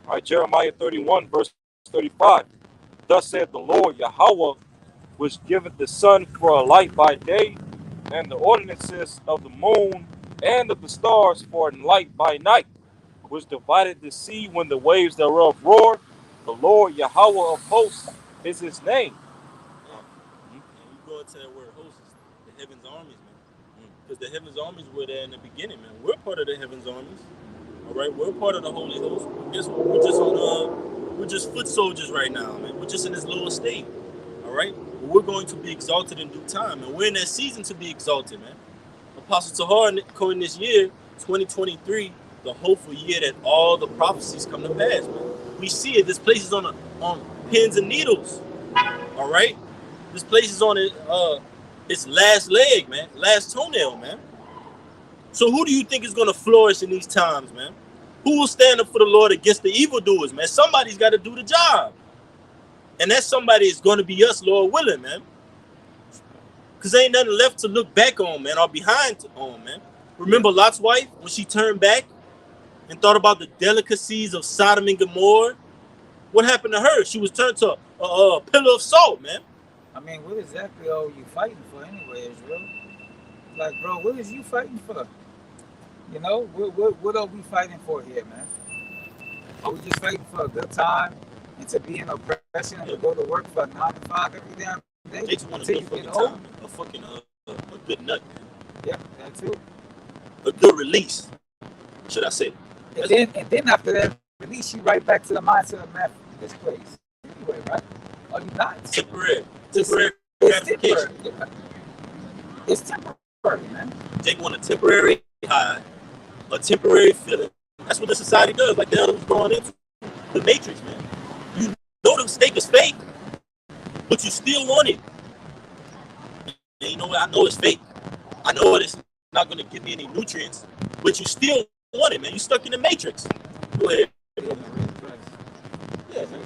All right, Jeremiah 31, verse 35. Thus saith the Lord Yahweh, which giveth the sun for a light by day, and the ordinances of the moon and of the stars for a light by night, which divided the sea when the waves thereof roar. The Lord Yahweh of hosts is his name. And you go into that word hosts, the heavens armies, man. Because the heavens armies were there in the beginning, man. We're part of the heavens armies. All right, we're part of the holy host. Guess what? We're just foot soldiers right now, man. We're just in this lower state. All right, but we're going to be exalted in due time, and we're in that season to be exalted, man. Apostle Tahar calling this year, 2023, the hopeful year that all the prophecies come to pass, man. We see it. This place is on pins and needles. All right, this place is on its last leg, man, last toenail, man. So who do you think is going to flourish in these times, man? Who will stand up for the Lord against the evildoers, man? Somebody's got to do the job. And that somebody is going to be us, Lord willing, man. Because ain't nothing left to look back on, man, or behind on, man. Remember Lot's wife, when she turned back and thought about the delicacies of Sodom and Gomorrah? What happened to her? She was turned to a pillar of salt, man. I mean, what exactly are you fighting for anyway, Israel? Like, bro, what is you fighting for? You know, what are we fighting for here, man? Are we just fighting for a good time and to be in oppression and to go to work for 9 to 5 every damn day? They just want a good fucking time, man. A good nut, man. Yeah, that too. A good release, should I say. And then after that release, you right back to the mindset of man, this place. Anyway, right? Are you not? Temporary It's gratification. temporary. It's temporary, man. They want a temporary high, a temporary feeling. That's what the society does. Like that was going into the Matrix, man. You know the mistake is fake, but you still want it. And you know what? I know it's fake. I know it's not going to give me any nutrients, but you still want it, man. You stuck in the Matrix. Go ahead. Yeah, man.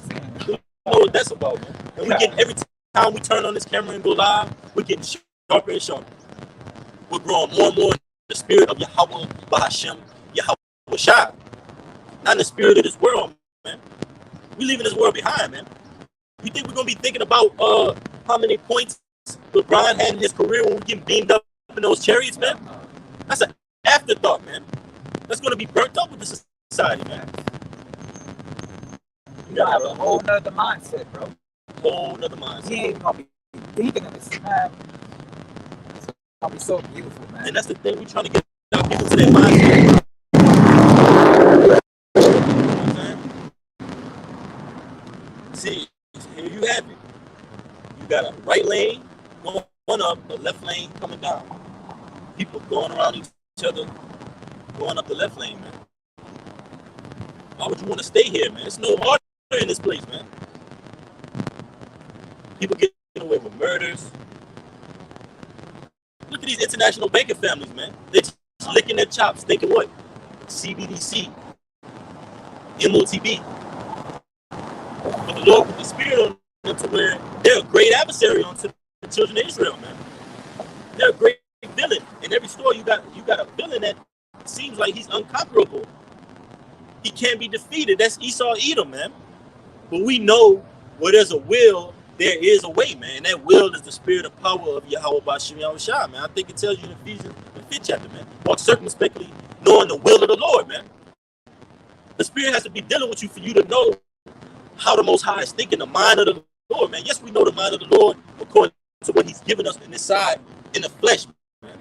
You know what that's about, man. And we get every time we turn on this camera and go live, we're getting sharper and sharper. We're growing more and more in the spirit of Yahweh, Bahashem, Yahweh Shai. Not in the spirit of this world, man. We leaving this world behind, man. You think we're gonna be thinking about how many points LeBron had in his career when we getting beamed up in those chariots, man? That's an afterthought, man. That's gonna be burnt up with the society, man. You gotta have a whole nother mindset, bro. Whole nother mindset. You ain't gonna be thinking of this, man. It's gonna be so beautiful, man. And that's the thing, we're trying to get our people to that mindset. See, here you have it. You got a right lane going up, a left lane coming down. People going around each other, going up the left lane, man. Why would you want to stay here, man? There's no order in this place, man. People getting away with murders. Look at these international banking families, man. They're just licking their chops, thinking what? CBDC, MOTB. But the Lord put the spirit on them to where they're a great adversary unto the children of Israel, man. They're a great villain. In every store, you got a villain that seems like he's unconquerable. He can't be defeated. That's Esau Edom, man. But we know where there's a will, there is a way, man. And that will is the spirit of power of Yahweh Bashim Yahweh Shai, man. I think it tells you in Ephesians, the 5th chapter, man. Walk circumspectly, knowing the will of the Lord, man. The spirit has to be dealing with you for you to know how the Most High is thinking, the mind of the Lord, man. Yes, we know the mind of the Lord according to what he's given us in this side, in the flesh, man.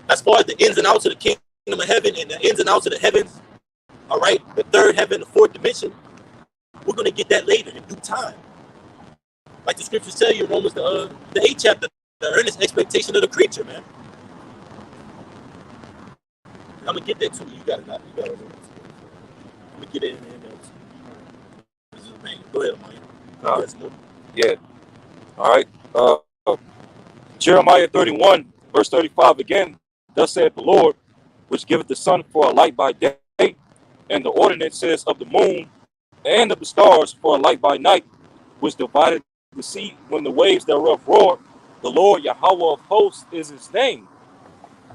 As far as the ins and outs of the kingdom of heaven and the ins and outs of the heavens, all right, the third heaven, the fourth dimension, we're going to get that later in due time. Like the scriptures tell you in Romans, the 8th chapter, the earnest expectation of the creature, man. I'm going to get that too. You got it. I'm going to get it in there. This is amazing. Go ahead, Amaya. Yeah. All right. Jeremiah 31, verse 35 again. Thus saith the Lord, which giveth the sun for a light by day, and the ordinances of the moon and of the stars for a light by night, which divided the sea when the waves thereof roar. The Lord Yahweh of hosts is his name.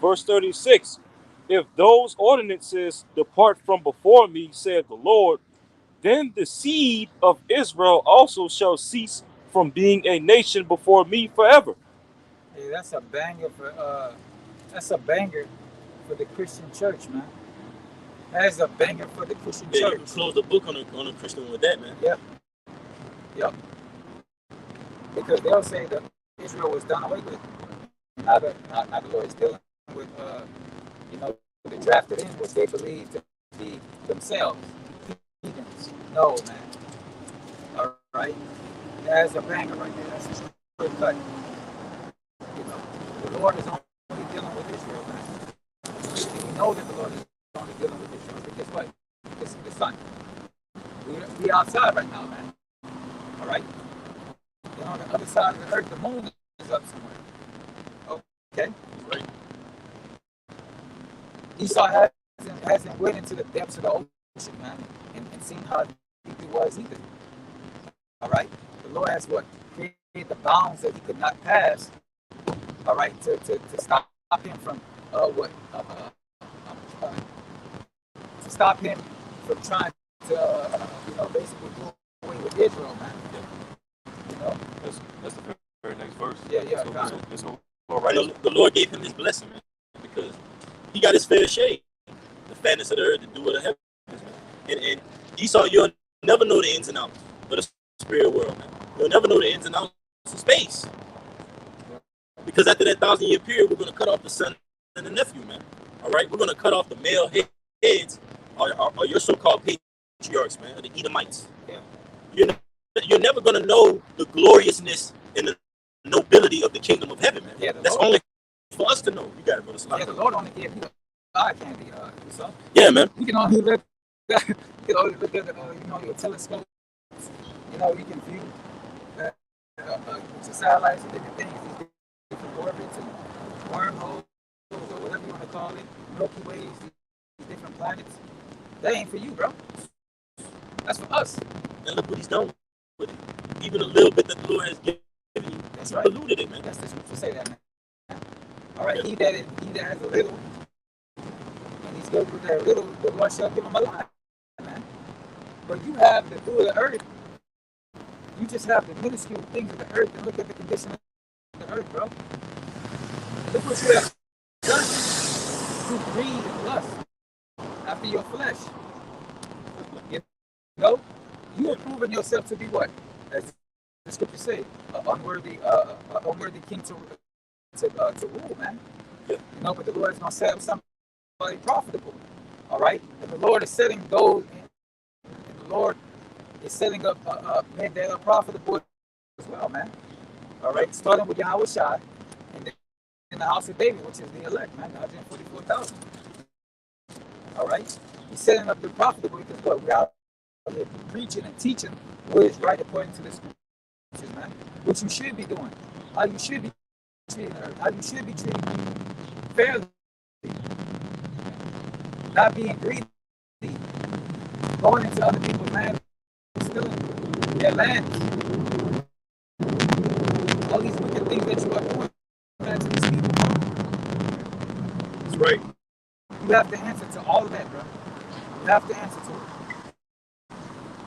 Verse 36. If those ordinances depart from before me, saith the Lord, then the seed of Israel also shall cease from being a nation before me forever. Hey, that's a banger for the Christian church, man. That's a banger for the Christian Yeah, you church. can close the book on a Christian with that, man. Yep, yep. Because they'll say that Israel was done away with. Not the Lord is dealing with, they drafted in what they believe to be themselves. Heathens. No, man. All right. That's a banger right there. That's a good cut. You know, the Lord is only dealing with Israel, man. We know that the Lord is only dealing with Israel because what? Because the sun. We outside right now, man. All right. And on the other side of the earth, the moon is up somewhere. Okay. Right. Esau hasn't went into the depths of the ocean, man, and seen how deep it was either. All right. The Lord has what? Created the bounds that he could not pass. All right. To stop him from to stop him from trying to basically do away with Israel, man. You know. That's the very next verse. Yeah. So, right. The Lord gave him his blessing, man, because he got his fair share. The fatness of the earth, the dew of the heavens, man. And Esau, you'll never know the ins and outs of the spirit world, man. You'll never know the ins and outs of space. Because after that 1,000-year period, we're going to cut off the son and the nephew, man. All right? We're going to cut off the male heads or your so-called patriarchs, man, or the Edomites. Yeah. You're never going to know the gloriousness and the nobility of the kingdom of heaven, man. Yeah, that's only for us to know. You got to go to sleep. Yeah, the Lord only gave you eye candy, so. Yeah, man. You can only look at your telescope. You can view the satellites and different things, these different orbits and wormholes or whatever you want to call it, Milky Ways, these different planets. That ain't for you, bro. That's for us. And look what he's done with it. Even a little bit that the Lord has given you. That's he right. Polluted it, man. That's the scripture say that, man. All right, he that has a little, and he's good with that little, the Lord shall give him a lot, man. But you have the dew of the earth. You just have the minuscule things of the earth and look at the condition of the earth, bro. Look what you have done to greed and lust after your flesh. You have proven yourself to be what? As the scripture say, unworthy king to rule, man. But the Lord is going to set up somebody profitable. All right? And the Lord is setting those, and the Lord is setting up men that are profitable as well, man. All right? Starting with Yahweh Shai and in the house of David, which is the elect, man, 144,000. All right? He's setting up the profitable because what? We are preaching and teaching what is right according to the scriptures, man. What you should be doing, how you should be treating her, how you should be treating people fairly, not being greedy, going into other people's land, stealing their land. All these wicked things that you are doing, man, to these people. That's right. You have to answer to all of that, bro. You have to answer to it.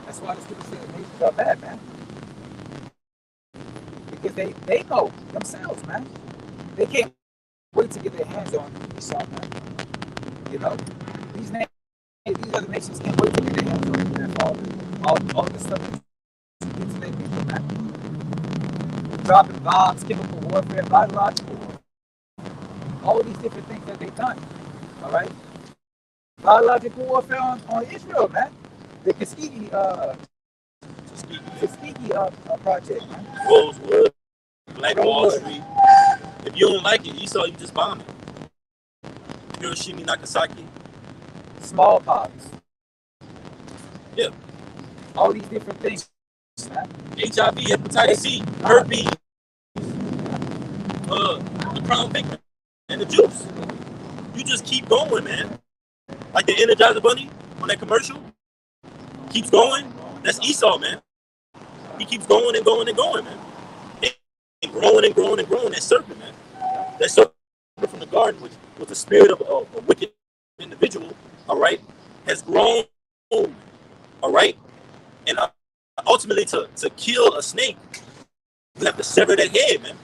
That's why the scripture says nations are bad, man. Because they know themselves, man. They can't wait to get their hands on Esau, man. These other nations can't wait to get their hands on man. All this stuff to get to their people, man. Dropping bombs, chemical warfare, biological warfare. All these different things that they've done. All right? Biological warfare on Israel, man. The Tuskegee project, man. Rosewood, Black Wall Street. If you don't like it, Esau, you just bomb it. Hiroshima, Nagasaki. Smallpox. Yeah. All these different things, man. HIV, hepatitis C, herpes, the crown pigment, and the juice. You just keep going, man. Like the Energizer Bunny on that commercial. Keeps going. That's Esau, man. He keeps going and going and going, man. And growing and growing and growing. That serpent, man. That serpent from the garden with the spirit of a wicked individual, all right, has grown, all right, and ultimately to kill a snake You have to sever that head, man.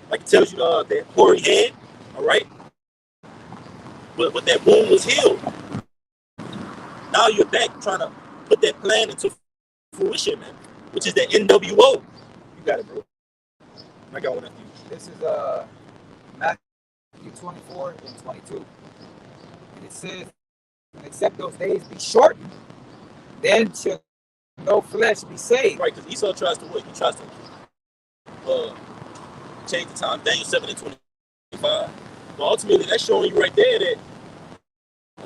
Like it tells you that hoary head, all right? But that wound was healed. Now you're back trying to put that plan into fruition, man, which is the NWO. You got it, bro. I got one after you. This is Matthew 24 and 22. And it says, except those days be shortened, then shall no flesh be saved. Right, because Esau tries to what? He tries to change the time. Daniel 7 and 25. But ultimately, that's showing you right there that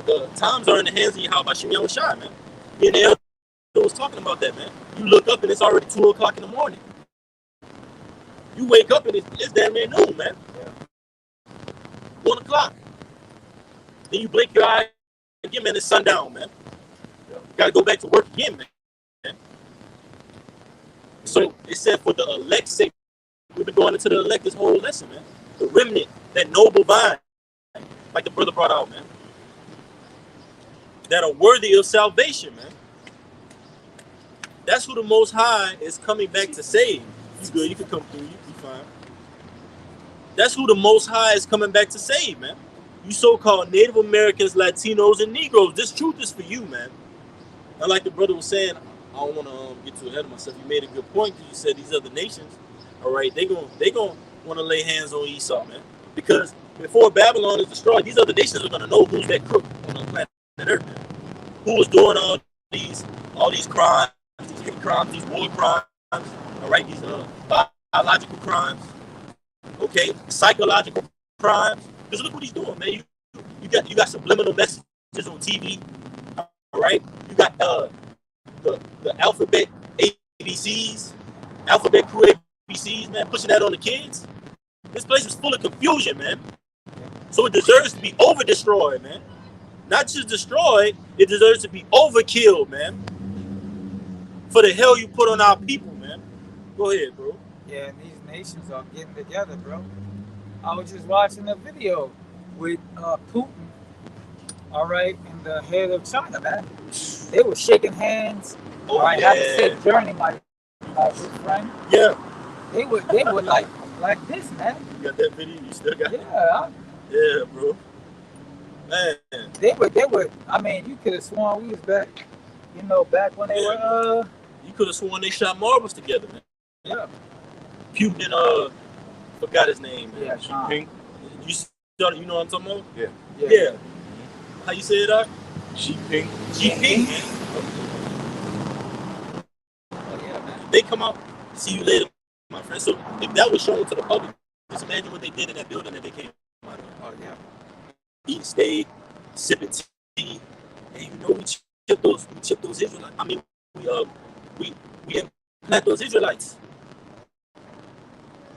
the times are in the hands of Yahweh Shem Yahushai, man. Me and the elder was talking about that, man. You look up and it's already 2 o'clock in the morning. You wake up and it's damn near noon, man. Yeah. 1 o'clock. Then you blink your eye again, man, it's sundown, man. Yeah. You gotta go back to work again, man. So it said for the elect's sake, we've been going into the elect this whole lesson, man. The remnant, that noble vine, like the brother brought out, man. That are worthy of salvation, man. That's who the Most High is coming back to save. You good, you can come through, you be fine. That's who the Most High is coming back to save, man. You so-called Native Americans, Latinos, and Negroes. This truth is for you, man. And like the brother was saying, I don't want to get too ahead of myself. You made a good point because you said these other nations, all right, they gonna want to lay hands on Esau, man. Because before Babylon is destroyed, these other nations are gonna know who's that crook on the planet Earth, man. Who was doing all these crimes, these hate crimes, these war crimes, all right, these biological crimes, okay, psychological crimes. Because look what he's doing, man. You got subliminal messages on TV, all right. You got the alphabet ABCs, alphabet crew ABCs, man, pushing that on the kids. This place is full of confusion, man. So it deserves to be over destroyed, man. Not just destroyed, it deserves to be overkilled, man. For the hell you put on our people, man. Go ahead, bro. Yeah, and these nations are getting together, bro. I was just watching a video with Putin, all right, and the head of China, man. They were shaking hands. Oh, all right, yeah. have a safe journey, my good friend. Yeah. They were like this, man. You got that video? You still got it? Yeah. Yeah, bro. Man. They were. I mean, you could have sworn we was back. You know, back when they were. You could have sworn they shot marbles together, man. Yeah. Putin and forgot his name, man. Yeah. Pink. You know what I'm talking about? Yeah. Yeah. How you say it, Doc? Xi Ping. Xi Ping, man. Oh, yeah, man. They come out, see you later, my friend. So if that was shown to the public, just imagine what they did in that building that they came out of. Oh, yeah. Eating steak, sipping tea, and you know we chipped those Israelites. I mean, we implant those Israelites.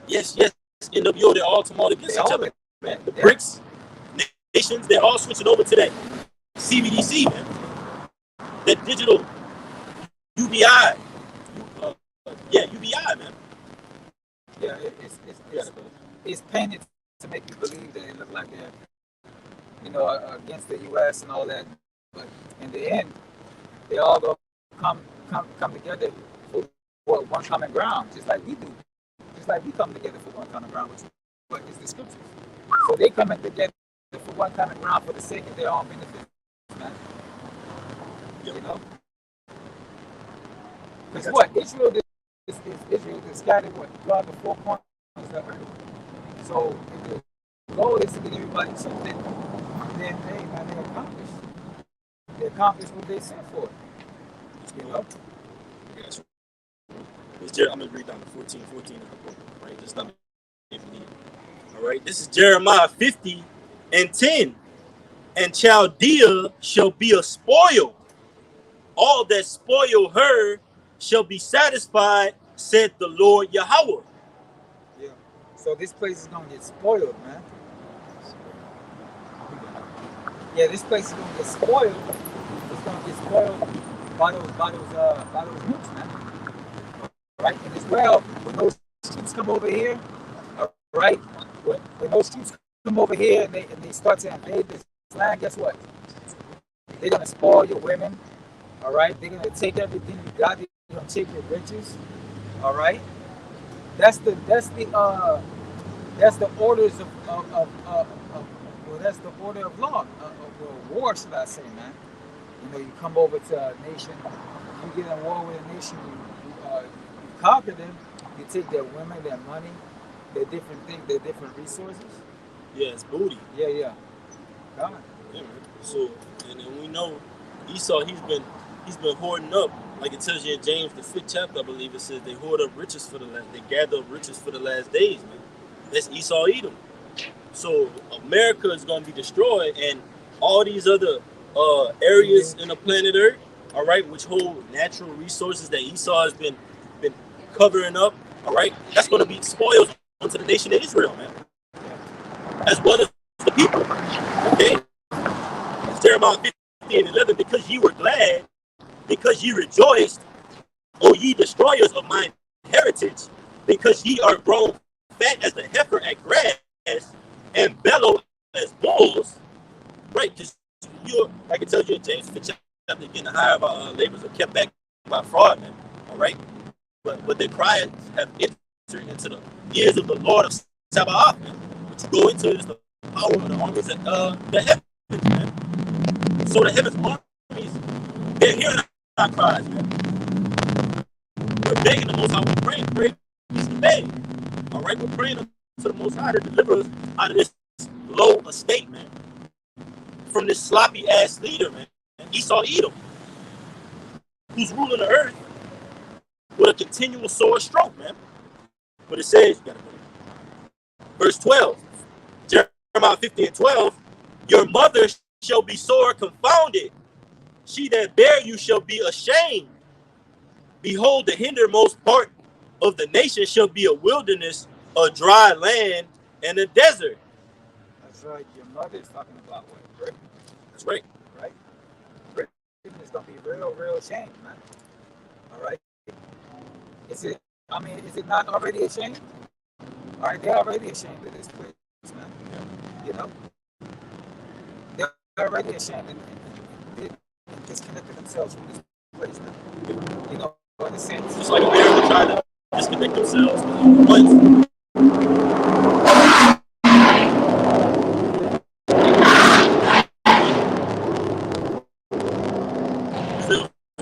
Yes. NWO, they're all tomorrow against each other, man. The BRICS nations, they're all switching over to that CBDC, man. That digital UBI. UBI, man. Yeah, it's painted to make you believe that it look like they're, you know, against the U.S. and all that. But in the end, they all go come together for one common ground, just like we do. Just like we come together for one common ground, which is the scriptures. So they coming together for one common ground for the sake of their own benefit, man. You know? Because what? Israel is scattered, what? Throughout the 4 corners of the earth. So if the goal is to get everybody something, then they accomplished what they sent for. You know? Yes. I'm going to read down to 14 in the book, right? Just let me if you need it. All right, this is Jeremiah 50 and 10. And Chaldea shall be a spoil. All that spoil her shall be satisfied, said the Lord Yahweh. Yeah. So this place is going to get spoiled, man. Yeah, this place is going to get spoiled. It's going to get spoiled by those nukes, man. Right? And as well, when those troops come over here, right? When those troops come over here and they start to invade this land, guess what? They're going to spoil your women, all right? They're going to take everything you got. They're going to take your riches, all right? That's the orders well, that's the order of law, war, should I say, man? You know, you come over to a nation, you get in war with a nation, you conquer them, you take their women, their money, their different things, their different resources. Yeah, it's booty. Yeah, yeah. God. Yeah, man. So, and then we know Esau, he's been hoarding up. Like it tells you in James the 5th chapter, I believe it says they hoard up riches for the last, they gather up riches for the last days, man. That's Esau Edom. So America is going to be destroyed, and all these other areas in the planet Earth, all right, which hold natural resources that Esau has been covering up, all right, that's going to be spoiled onto the nation of Israel, man, as well as the people. Okay, it's Jeremiah 50:11. Because ye were glad, because ye rejoiced, O ye destroyers of mine heritage, because ye are grown fat as the heifer at grass, and bellow as bulls, right? Because you're, like it tells you in James 5th chapter, again, the hire of our labors are kept back by fraud, man. All right, but their cries have entered into the ears of the Lord of Sabaoth, man. What you go into is the power of the armies at the heavens, man. So the heavens armies, they're hearing our cries, man. We're begging the Most High. We're praying, to beg. All right, we're praying to the Most High to deliver us out of this low estate, man. From this sloppy ass leader, man, Esau Edom, who's ruling the earth with a continual sore stroke, man. But it says, you gotta go. Verse 12, Jeremiah 50:12, your mother shall be sore confounded. She that bare you shall be ashamed. Behold, the hindermost part of the nation shall be a wilderness, a dry land, and a desert. That's right. Your mother's talking about what? Britain. That's right. Right? Britain is gonna be real shame, man. All right. Is it not already a shame? All right, they're already ashamed of this place, man. You know, they're already ashamed and disconnected themselves from this place, man. You know, in a sense. Just like America tried to disconnect themselves once.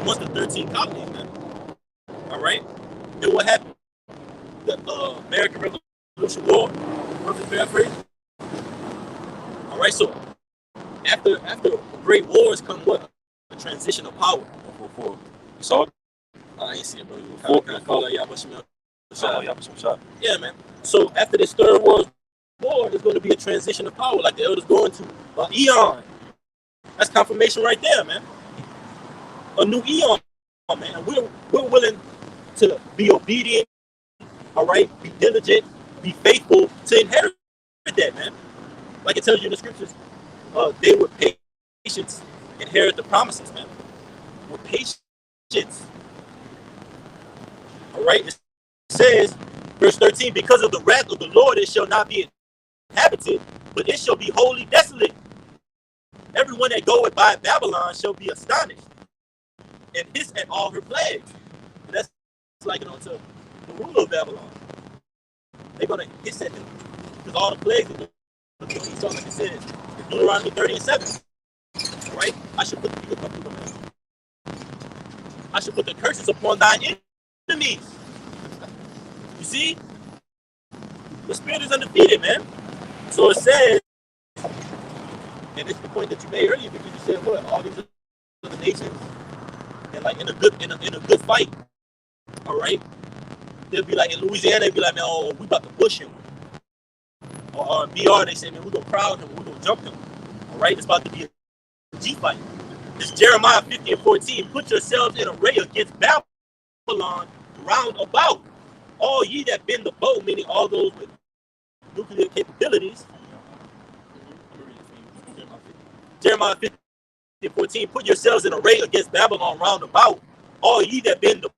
Once the 13 colonies, man. All right. Then what happened? The American Revolution War. Perfect paraphrase. All right. So after great wars come what? A transition of power. You saw it? I ain't see it, bro. Can I call out Shot. Yeah, man. So after this Third World War, there's going to be a transition of power, like the elders going to eon. That's confirmation right there, man. A new eon, man. We're willing to be obedient, all right, be diligent, be faithful to inherit that, man. Like it tells you in the scriptures, they with patience inherit the promises, man. With patience. All right. It says, verse 13, because of the wrath of the Lord, it shall not be inhabited, but it shall be wholly desolate. Everyone that goeth by Babylon shall be astonished and hiss at all her plagues. And that's like it onto the ruler of Babylon. They're going to hiss at them because all the plagues are going to be so, like it says in Deuteronomy 30:7. All right? I should put the curses upon thine enemies. You see? The spirit is undefeated, man. So it says, and it's the point that you made earlier because you said what? All these other nations, and like in a good fight, all right? They'll be like in Louisiana, they'll be like, man, oh, we about to bush him. Or BR, they say, man, we're gonna crowd him, we're gonna jump him. All right, it's about to be a G fight. It's Jeremiah 50:14. Put yourselves in array against Babylon round about. All ye that bend the bow, meaning all those with nuclear capabilities. Jeremiah 50:14. Put yourselves in array against Babylon round about. All ye that bend the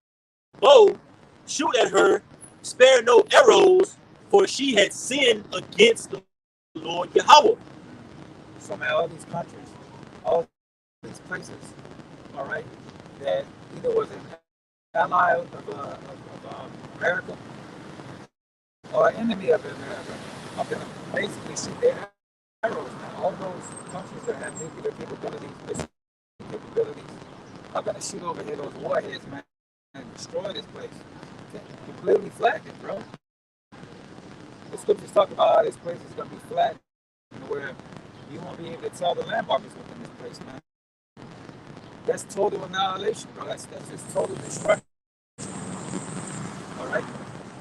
bow, shoot at her, spare no arrows, for she had sinned against the Lord Yahweh. So, man, all these countries, all these places, all right, that either was an ally of America or enemy of America are going to basically shoot their arrows. Now, all those countries that have nuclear capabilities, missile capabilities, are going to shoot over here those warheads, man, and destroy this place. Completely flattened, bro. The scriptures talk about how this place is going to be flattened, where you won't be able to tell the landmarkers within this place, man. That's total annihilation, bro. That's just total destruction. All right?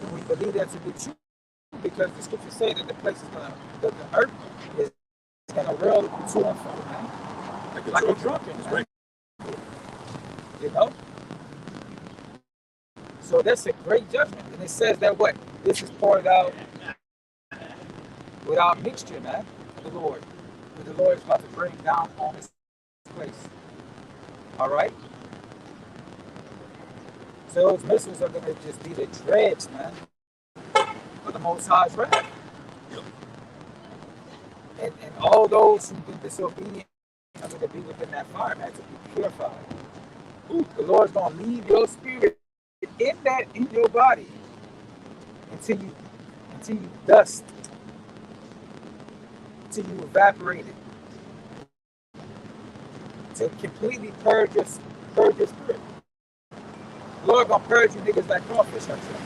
And we believe that to be true because the scriptures say that the place is going to, the earth is going to roll to and fro, man. Like a drunken, man. You know? So that's a great judgment. And it says that what? This is poured out without mixture, man, the Lord. But the Lord is about to bring down on this place. All right? So those missiles are going to just be the dregs, man, for the Most High's wrath. And all those who've been disobedient are going to be within that fire, man, to be purified. Ooh, the Lord's going to leave your spirit in your body until you dust, until you evaporate it, to completely purge your spirit. The Lord gonna purge you niggas like crawfish, I'm sure.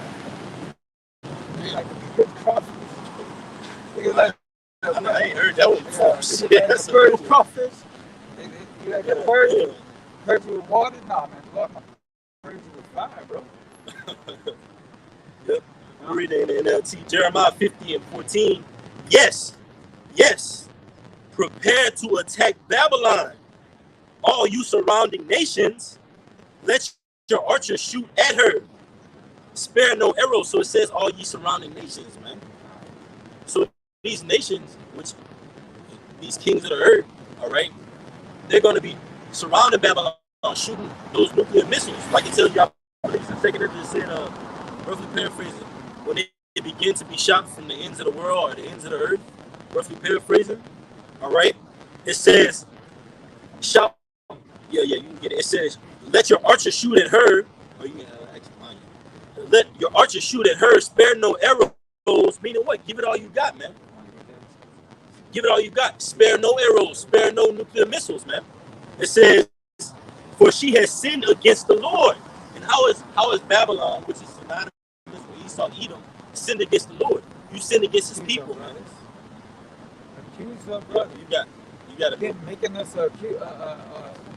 Like crawfish. Niggas like I ain't heard that one before. Purge crawfish. You like to purge you with water? Nah, man. The Lord gonna purge you with fire, bro. Yep. I'm reading in the NLT, Jeremiah 50:14. Yes, prepare to attack Babylon. All you surrounding nations, let your archers shoot at her. Spare no arrows. So it says all ye surrounding nations, man. So these nations, which these kings of the earth, all right, they're going to be surrounding Babylon, shooting those nuclear missiles. Like it tells you, I believe the second just said, roughly paraphrasing, when they begin to be shot from the ends of the world or the ends of the earth, roughly paraphrasing, all right, it says, shout, yeah, you can get it. It says, let your archer shoot at her, or you can actually find it. Let your archer shoot at her, spare no arrows, meaning what? Give it all you got, man. Give it all you got. Spare no arrows, spare no nuclear missiles, man. It says, for she has sinned against the Lord. And how is Babylon, which is synonymous with Esau, Edom, sinned against the Lord? You sinned against his people, man. Accuse of brother. You got it. Been making us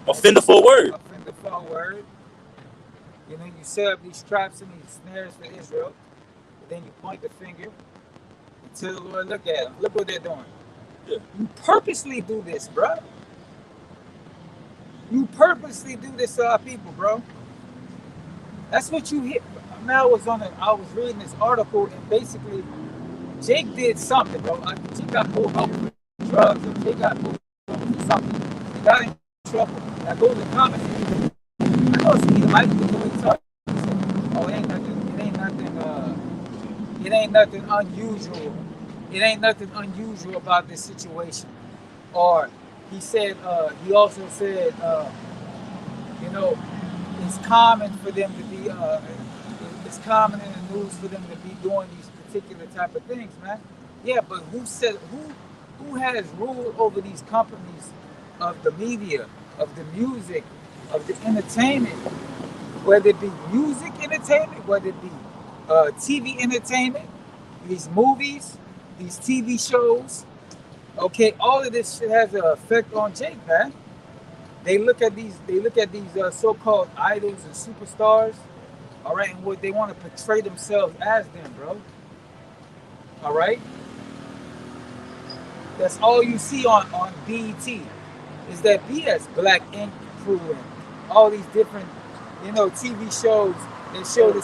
offender for a word. Offender for a word. You know, you set up these traps and these snares for Israel. But then you point the finger and tell the Lord, look at them. Look what they're doing. Yeah. You purposely do this, bro. You purposely do this to our people, bro. That's what you hit. Now I was reading this article and basically Jake did something, bro. Jake got pulled over for drugs or Jake got pulled over for something. He got in trouble. I go to the comments. I know some people like to go and talk. Oh, it ain't nothing unusual. It ain't nothing unusual about this situation. Or he also said, you know, it's common for them to be, it's common in the news for them to be doing these particular type of things, man. Yeah, but who has rule over these companies of the media, of the music, of the entertainment, whether it be music entertainment, whether it be TV entertainment, these movies, these TV shows, okay, all of this shit has an effect on Jake, man. They look at these so-called idols and superstars, all right, and what they want to portray themselves as them, bro. All right? That's all you see on BET is that BS, Black Ink Crew, and all these different, you know, TV shows that show the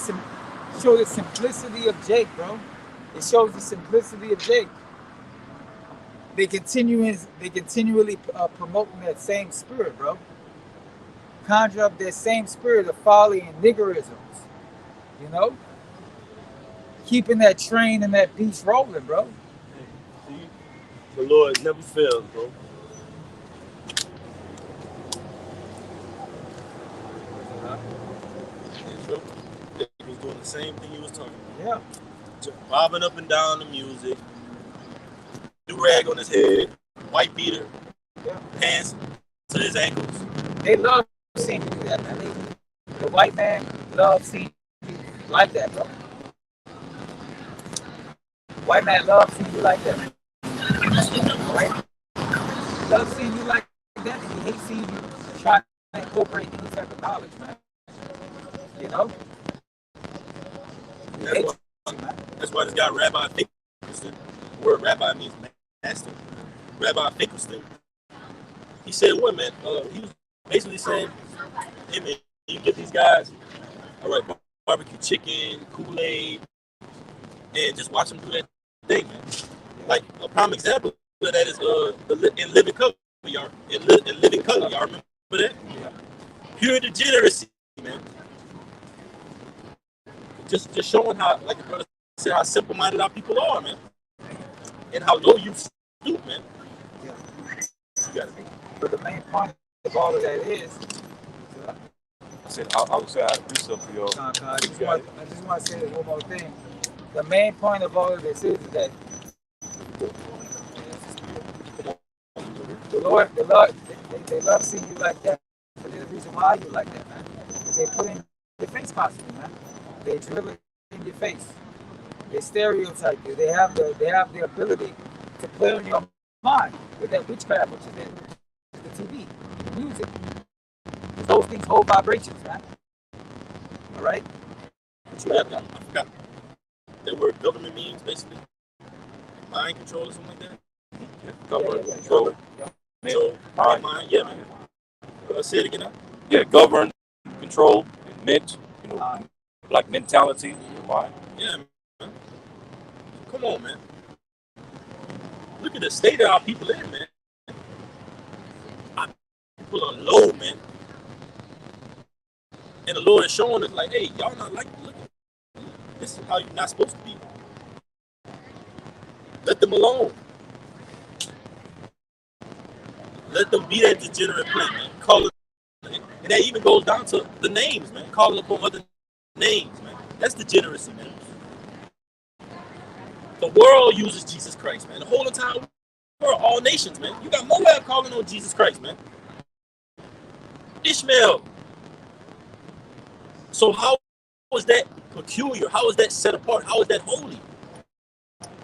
simplicity of Jake, bro. It shows the simplicity of Jake. They continually promoting that same spirit, bro. Conjure up that same spirit of folly and niggerisms, you know? Keeping that train and that beast rolling, bro. See, the Lord never fails, bro. He was doing the same thing he was talking about. Yeah. just bobbing up and down the music, do rag on his head, white beater, Yeah. pants to his ankles. They love seeing you do that, man. The white man loves seeing you like that, bro. White man loves seeing you like that. Right? He loves seeing you like that, and he hates seeing you try to incorporate any type of knowledge, man. You know? He That's hates why, you, man. that's why this guy, Rabbi Finkelstein, the word rabbi means master. Rabbi Finkelstein, he said, what, man? He was basically saying, hey, man, you get these guys, all right, barbecue chicken, Kool-Aid, and just watch them do that thing, man. Like, a prime example of that is in Living Color, y'all. In Living Color, y'all remember that? Yeah. Pure degeneracy, man. Just showing how, like the brother said, how simple-minded our people are, man. And how low you stoop, man. Yeah. You gotta be. But the main point of all of that is, I said I would say I do something for y'all. I just want to say one more thing. The main point of all of this is that the Lord, they love seeing you like that. But there's a reason why you like that, man. They put in your face constantly, man. They drill it in your face. They stereotype you. They have the ability to play on your mind with that witchcraft, which is the TV, the music. Those things hold vibrations, man. All right. I forgot that word government means basically mind control or something like that. Yeah, govern, Yeah. control, Control, mind. Yeah, man. Say it again now. yeah, govern, control, and mint, like mentality, mind. Yeah, man. Come on, man. Look at the state of our people in, man. Our people are low, man. And the Lord is showing us, like, hey, y'all not like, look, this is how you're not supposed to be. Let them alone. Let them be that degenerate plant, man. Call it, and that even goes down to the names, man. Calling upon other names, man. That's degeneracy, man. The world uses Jesus Christ, man. The whole entire world, all nations, man. You got Moab calling on Jesus Christ, man. Ishmael. So how is that peculiar? How is that set apart? How is that holy?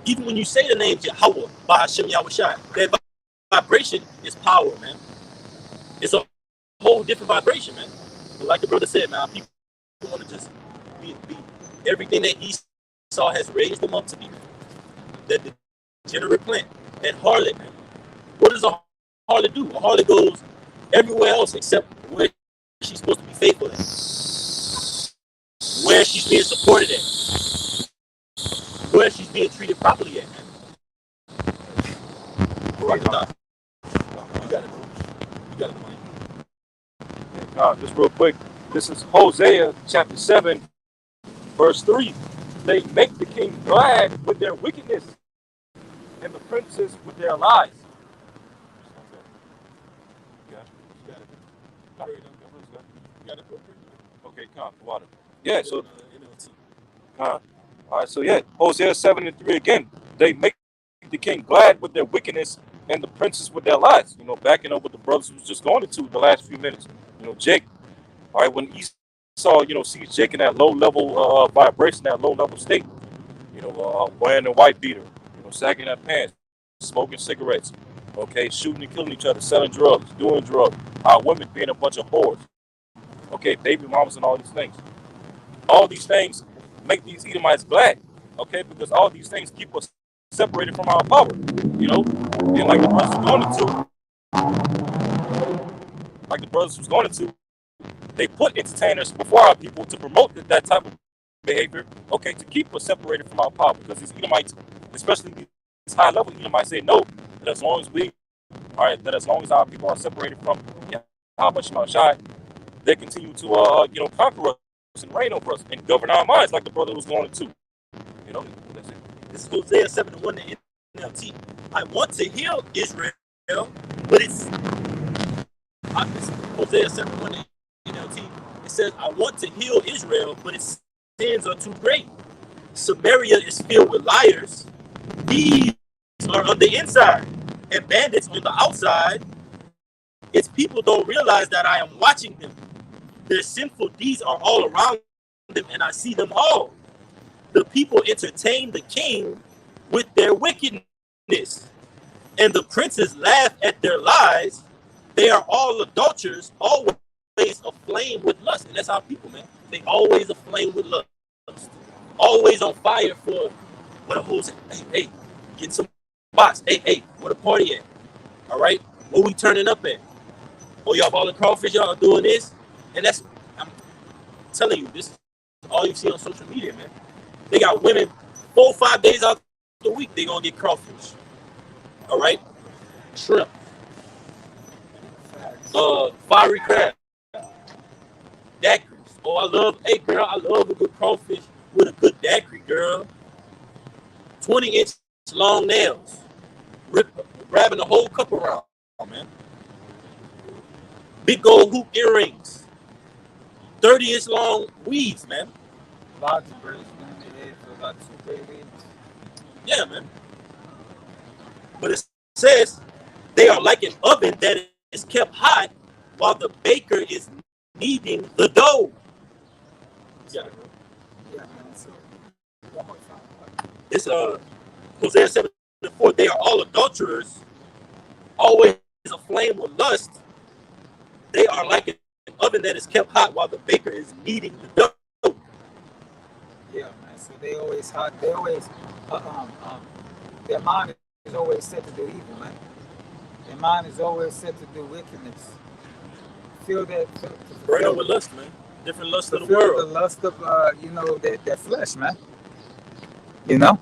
Even when you say the name Yahweh, Bahashem Yahushai, that vibration is power, man. It's a whole different vibration, man. But like the brother said, man, people want to just be everything that Esau has raised them up to be. That degenerate plant, that harlot, man. What does a harlot do? A harlot goes everywhere else except where she's supposed to be faithful at. Where she's being supported at. Where she's being treated properly at, man. Right, you got it. You got it. Just real quick, this is Hosea chapter 7, verse 3. They make the king glad with their wickedness and the princes with their lies. Okay, calm, water. Yeah, so all right, so yeah, Hosea 7 and 3 again. They make the king glad with their wickedness and the princes with their lies. Backing up what the brothers was just going into the last few minutes. Jake. All right, when Esau, sees Jake in that low level vibration, that low level state, wearing a white beater, sagging that pants, smoking cigarettes, okay, shooting and killing each other, selling drugs, doing drugs, women being a bunch of whores, okay, baby mamas and all these things. All these things make these Edomites glad, okay, because all these things keep us separated from our power, and like the brothers was going into, they put entertainers before our people to promote that type of behavior, okay, to keep us separated from our power, because these Edomites, especially these high level Edomites, say no, that as long as our people are separated from Yahweh Shai, they continue to conquer us and reign over us and govern our minds like the brother was going to. That's it. This is Hosea 7:1 in NLT. I want to heal Israel, but it's Hosea 7:1 in NLT. It says, I want to heal Israel, but its sins are too great. Samaria is filled with liars. Thieves are on the inside, and bandits on the outside. Its people don't realize that I am watching them. Their sinful deeds are all around them, and I see them all. The people entertain the king with their wickedness, and the princes laugh at their lies. They are all adulterers, always aflame with lust. And that's how people, man. They always aflame with lust. Always on fire for what a who's. Hey, getting some box. Hey, where the party at? All right, where we turning up at? Oh, y'all balling crawfish, y'all doing this, and that's. I'm telling you, this is all you see on social media, man. They got women 4 or 5 days out the week. They gonna get crawfish. All right, shrimp, fiery crab, daiquiris. Oh, hey girl, I love a good crawfish with a good daiquiri, girl. 20-inch long nails, grabbing the whole cup around, man. Big gold hoop earrings, 30-inch long weaves, man. Lots of braids, man. They head for about 2 days. Yeah, man. But it says they are like an oven that is kept hot while the baker is kneading the dough. Yeah. Yeah, man. So, one more time. It's Hosea 7:4. They are all adulterers, always aflame with lust. They are like an oven that is kept hot while the baker is kneading the dough. Yeah, man. So they always hot. They always, their mind is always set to do evil, man. Their mind is always set to do wickedness. Feel that. Burn up with lust, man. Different lust to of the feel world. the lust of, that flesh, man. You know?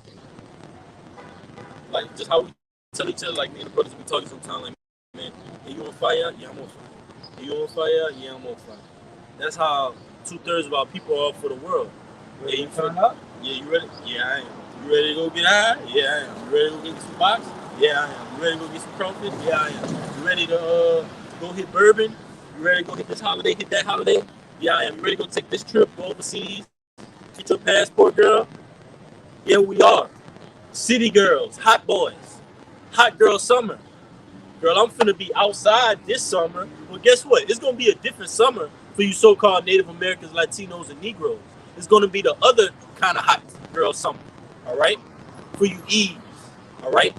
Like just how we tell each other, like me and the brothers, we talking sometimes, like, man, are you on fire? Yeah, I'm on fire. Are you on fire? Yeah, I'm on fire. That's how 2/3 of our people are for the world. Ready to turn up? Yeah, you ready? Yeah, I am. You ready to go get high? Yeah, I am. You ready to go get some box? Yeah, I am. You ready to go get some crawfish? Yeah, I am. You ready to go hit bourbon? You ready to go hit this holiday, hit that holiday? Yeah, I am. You ready to go take this trip, go overseas? Get your passport, girl? Yeah, we are. City girls, hot boys, hot girl summer. Girl, I'm finna be outside this summer. Well, guess what? It's gonna be a different summer for you so-called Native Americans, Latinos, and Negroes. It's gonna be the other kind of hot girl summer. All right? For you Eves. All right?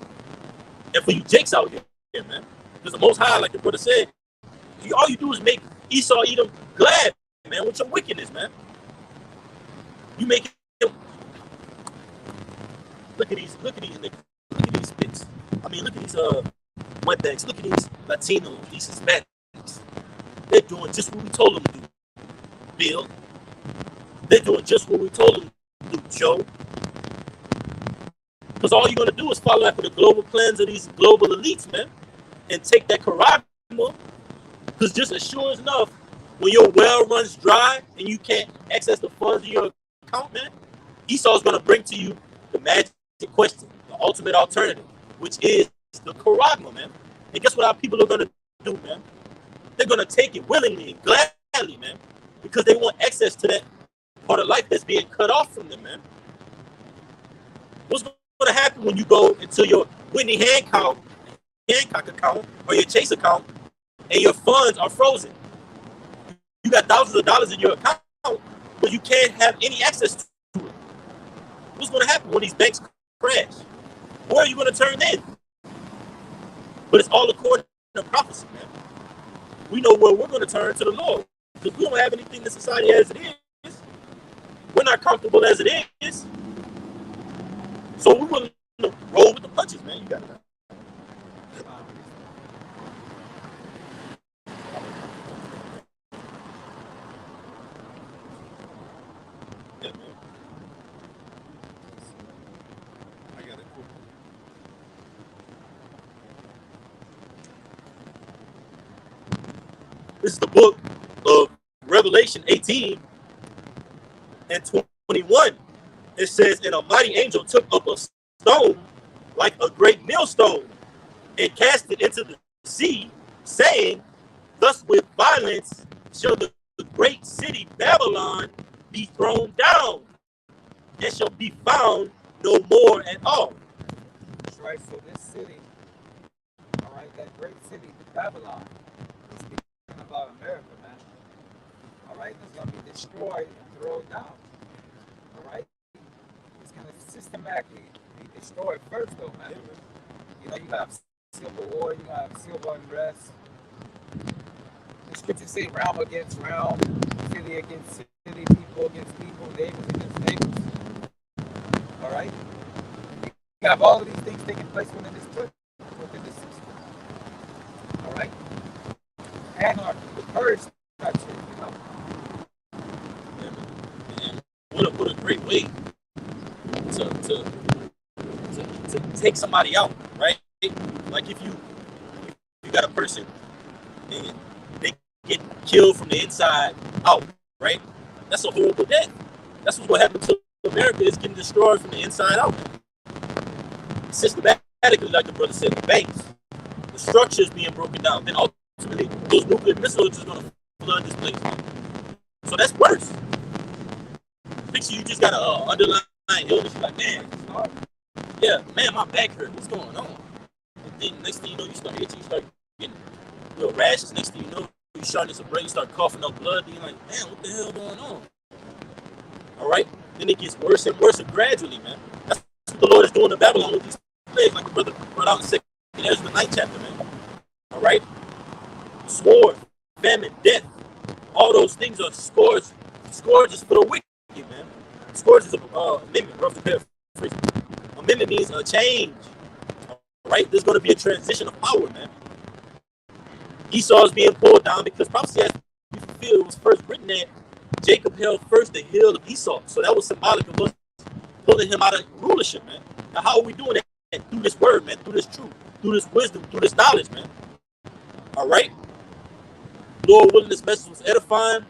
And for you Jakes out here, man. Because the Most High, like the brother said, all you do is make Esau eat them glad, man, with your wickedness, man. You make him. Look at these niggas. Look at these spits. I mean, look at these wetbacks. Look at these Latinos, these Hispanics. They're doing just what we told them to do, Bill. They're doing just what we told them to do, Joe. Because all you're gonna do is follow after the global plans of these global elites, man, and take that charisma. Because just as sure as enough, when your well runs dry and you can't access the funds in your account, man, Esau's gonna bring to you the magic question, the ultimate alternative, which is the charisma, man. And guess what our people are gonna do, man? They're gonna take it willingly and gladly, man, because they want access to that part of life that's being cut off from them, man. What's gonna happen when you go into your Whitney Hancock account or your Chase account and your funds are frozen? You got thousands of dollars in your account, but you can't have any access to it. What's gonna happen when these banks crash? Where are you gonna turn in? But it's all according to prophecy, man. We know where we're gonna turn to the Lord. Because we don't have anything in society as it is. We're not comfortable as it is. So we're willing to roll with the punches, man. You got it. Yeah, man. I got it. This is the book of Revelation 18 and 21. It says, and a mighty angel took up a stone like a great millstone and cast it into the sea, saying, thus with violence shall the great city Babylon be thrown down, there shall be found no more at all. That's right. So this city, all right, that great city, Babylon, is speaking about America, man. All right, it's gonna be destroyed and thrown down. All right, it's gonna systematically be destroyed first, though, man. You know, you have civil war, you have civil unrest. The scriptures say realm against realm, city against city, people against people, neighbors against neighbors. All right, you have all of these things taking place within this place, within this system. All right, anarchy, the purge starts taking up. And what a great way to take somebody out, right? Like if you got a person and they get killed from the inside out, right? That's a horrible death. That's what's going to happen to America, is getting destroyed from the inside out. Systematically, like the brother said, the banks, the structure is being broken down. Then ultimately, those nuclear missiles are going to flood this place. So that's worse. Picture you just got an underlying illness. You're like, man, yeah, man, my back hurt. What's going on? And then next thing you know, you start itching, you start getting little rashes. Next thing you know, you shortness of breath, you start coughing up blood. Then you're like, man, what the hell going on? All right? Then it gets worse and worse gradually, man. That's what the Lord is doing to Babylon with these plagues, like the brother brought out in 2nd Ezra, the 9th chapter, man. All right? Sword, famine, death. All those things are scourges for the wicked, man. Scourges is a amendment, roughly paraphrase. Amendment means a change. All right? There's going to be a transition of power, man. Esau is being pulled down because prophecy has to be fulfilled. It was first written that Jacob held first the heel of Esau. So that was symbolic of us pulling him out of rulership, man. Now, how are we doing that? Through this word, man. Through this truth. Through this wisdom. Through this knowledge, man. All right? Lord willing, this message was edifying.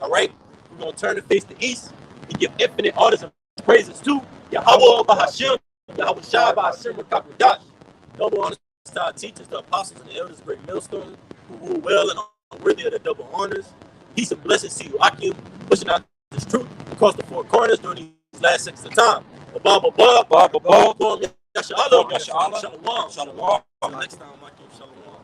All right? We're going to turn to face the east and give infinite honors and praises to Yahweh Bahashim, Yahweh Shai Bahashim Rakakudash. Double honors to our teachers, the apostles, and the elders, great millstone, who rule well and unworthy of the double honors. Peace and blessings to you, Akim, pushing out this truth across the four corners during these last seconds of time. Shalom. Shalom. Shalom. Shalom. Next time, Akim, shalom.